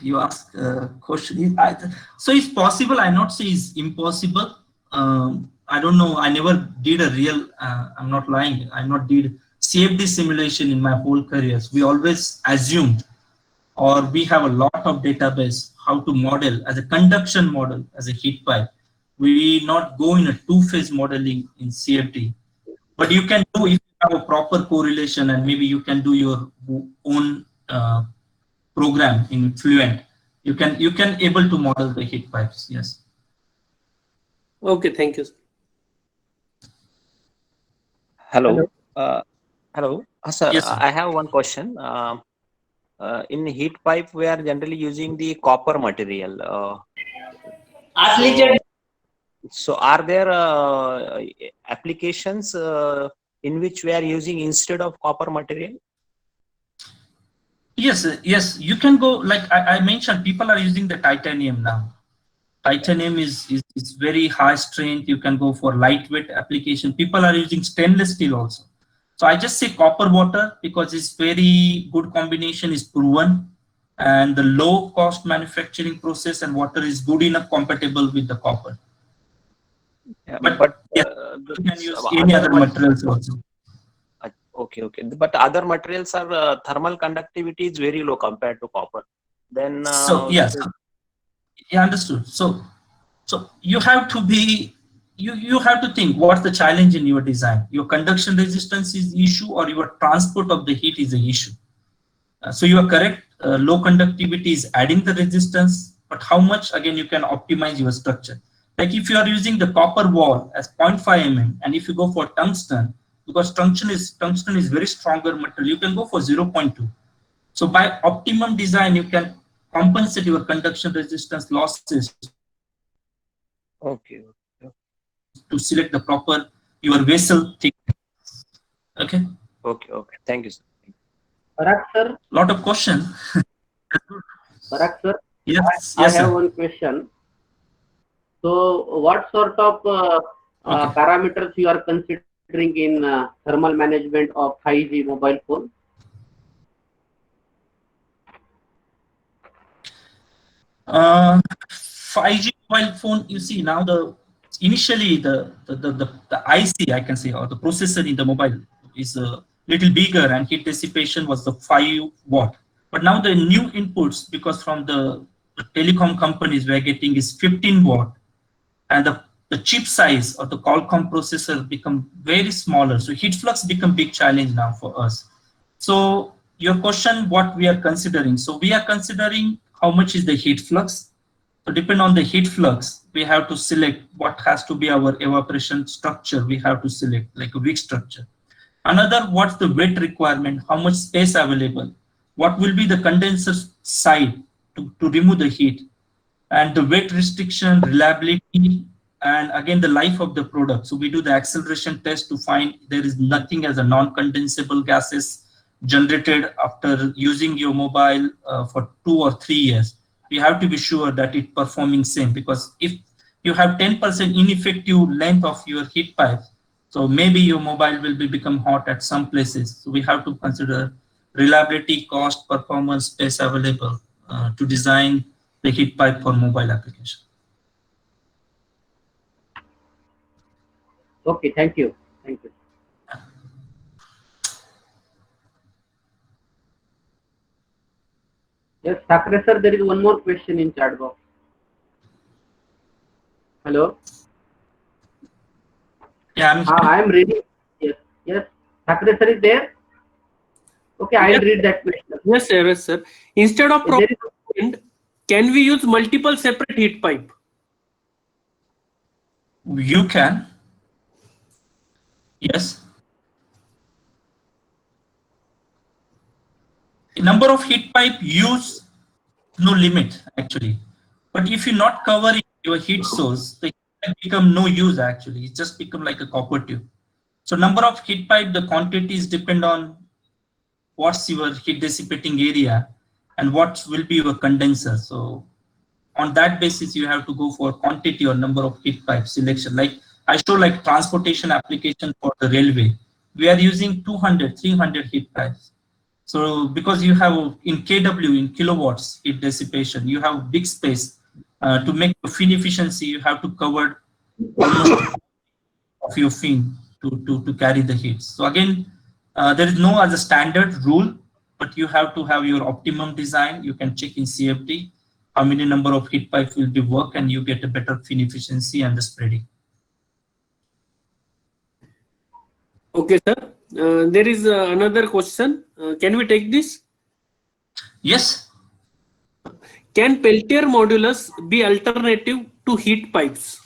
You ask a question. So it's possible. I not say it's impossible. I don't know. I never did a real. I'm not lying. I not did CFD simulation in my whole career. So we always assumed, or we have a lot of database how to model as a conduction model as a heat pipe. We not go in a two-phase modeling in CFD, but you can do if you have a proper correlation, and maybe you can do your own program in Fluent, you can able to model the heat pipes. Yes. Okay, thank you, sir. Hello. Hello. Sir, Yes, sir. I have one question. In heat pipe, we are generally using the copper material. So are there applications in which we are using instead of copper material? Yes, yes. You can go like I mentioned. People are using the titanium now. Titanium is very high strength. You can go for lightweight application. People are using stainless steel also. So I just say copper water because it's very good combination, is proven, and the low cost manufacturing process and water is good enough compatible with the copper. Yeah, But but yes, you can use any other materials also. Okay. But other materials are thermal conductivity is very low compared to copper. Then So yes, yeah, understood. So you have to be you have to think what's the challenge in your design. Your conduction resistance is the issue or your transport of the heat is the issue. So you are correct. Low conductivity is adding the resistance, but how much again you can optimize your structure. Like if you are using the copper wall as 0.5 mm, and if you go for tungsten, because tungsten is very stronger material, you can go for 0.2. So by optimum design, you can compensate your conduction resistance losses okay. to select the proper your vessel thickness. Okay. Okay. Thank you, sir. Parag sir, Lot of question. Parag sir, Yes, I yes, have sir. one question. So, what sort of Okay. parameters you are considering in thermal management of 5G mobile phone? Uh, 5G mobile phone, you see now initially the IC I can say or the processor in the mobile is a little bigger and heat dissipation was the 5 watt. But now the new inputs because from the telecom companies we are getting is 15 watt and the chip size of the Qualcomm processor become very smaller. So heat flux become big challenge now for us. So your question, what we are considering. So we are considering how much is the heat flux. So depend on the heat flux, we have to select what has to be our evaporation structure. We have to select like a weak structure. Another, what's the weight requirement? How much space available? What will be the condenser side to remove the heat? And the weight restriction, reliability, and again the life of the product. So we do the acceleration test to find there is nothing as a non-condensable gases generated after using your mobile for 2 or 3 years. You have to be sure that it performing same because if you have 10% ineffective length of your heat pipe, so maybe your mobile will become hot at some places. So we have to consider reliability, cost, performance, space available to design the heat pipe for mobile application. Okay, thank you. Thank you. Yes, Thakre sir, there is one more question in chat box. Hello. Yeah, I am reading. Yes. Thakre sir is there. Okay, I will read that question. Yes, sir. Instead of There is wind, can we use multiple separate heat pipe? you can. Yes. Number of heat pipe use no limit actually. But if you not cover your heat source, the heat pipe become no use actually. It just become like a copper tube. So number of heat pipe, the quantities depend on what's your heat dissipating area and what will be your condenser. So on that basis, you have to go for quantity or number of heat pipe selection. Like I show like transportation application for the railway. We are using 200, 300 heat pipes. So because you have in kW, in kilowatts heat dissipation, you have big space to make the fin efficiency, you have to cover almost of your fin to carry the heat. So again, there is no other standard rule, but you have to have your optimum design. You can check in CFD how many number of heat pipes will be work and you get a better fin efficiency and the spreading. Okay, sir. There is another question. Can we take this? Yes. Can Peltier modulus be alternative to heat pipes?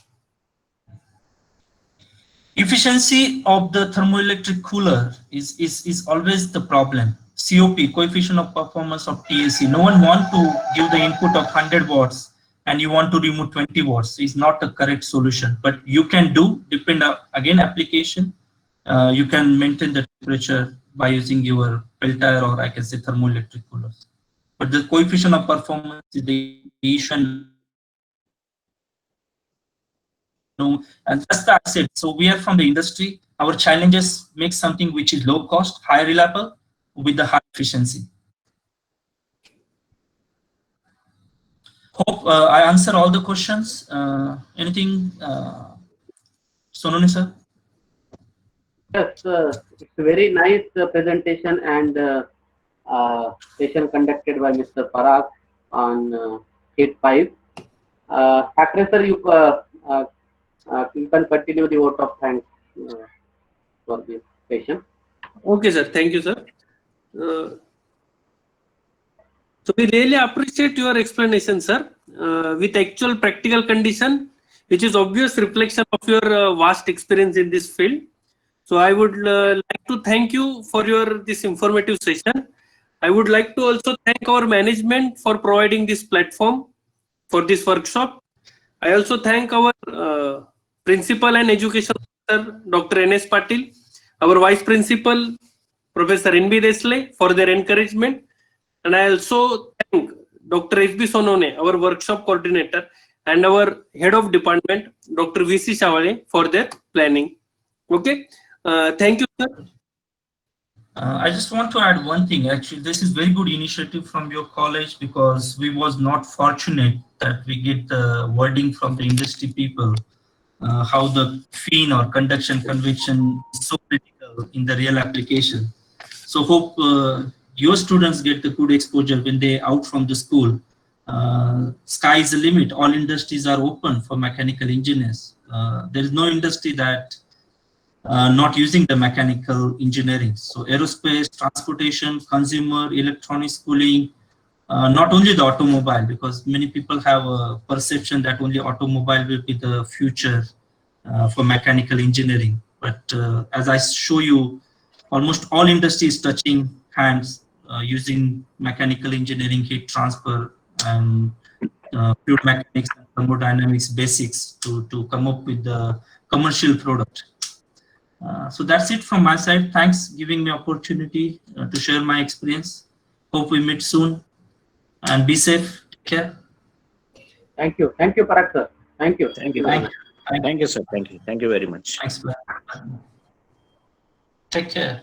Efficiency of the thermoelectric cooler is always the problem. COP, coefficient of performance of TAC. No one want to give the input of 100 watts and you want to remove 20 watts. Is not a correct solution, but you can do, depend again application. You can maintain the temperature by using your Peltier or I can say thermoelectric coolers. But the coefficient of performance is the issue. And that's the asset. So we are from the industry. Our challenges make something which is low cost, high reliable, with the high efficiency. Hope I answer all the questions. Anything, Sononi sir? Yes, it's a very nice presentation and session conducted by Mr. Parag on heat pipe. Thackeray sir, you can continue the vote of thanks for this session. Okay, sir. Thank you, sir. So we really appreciate your explanation, sir, with actual practical condition, which is obvious reflection of your vast experience in this field. So I would like to thank you for this informative session. I would like to also thank our management for providing this platform for this workshop. I also thank our principal and education officer, Dr. N.S. Patil, our vice principal, Professor N.B. Desle, for their encouragement. And I also thank Dr. H.B. Sonone, our workshop coordinator, and our head of department, Dr. V.C. Shavale, for their planning. Okay. Thank you, sir. I just want to add one thing. Actually, this is very good initiative from your college because we was not fortunate that we get the wording from the industry people, how the FEEN or conduction convection is so critical in the real application. So hope your students get the good exposure when they out from the school. Sky is the limit. All industries are open for mechanical engineers. There is no industry that not using the mechanical engineering. So aerospace, transportation, consumer, electronics, cooling, not only the automobile, because many people have a perception that only automobile will be the future for mechanical engineering. But as I show you, almost all industries touching hands using mechanical engineering, heat transfer, and fluid mechanics and thermodynamics basics to come up with the commercial product. So that's it from my side. Thanks giving me opportunity to share my experience. Hope we meet soon and be safe. Take care. Thank you. Thank you, Parag sir. Thank you. Thank you. Thank you. Thank you, sir. Thank you. Thank you very much. Thanks. Take care.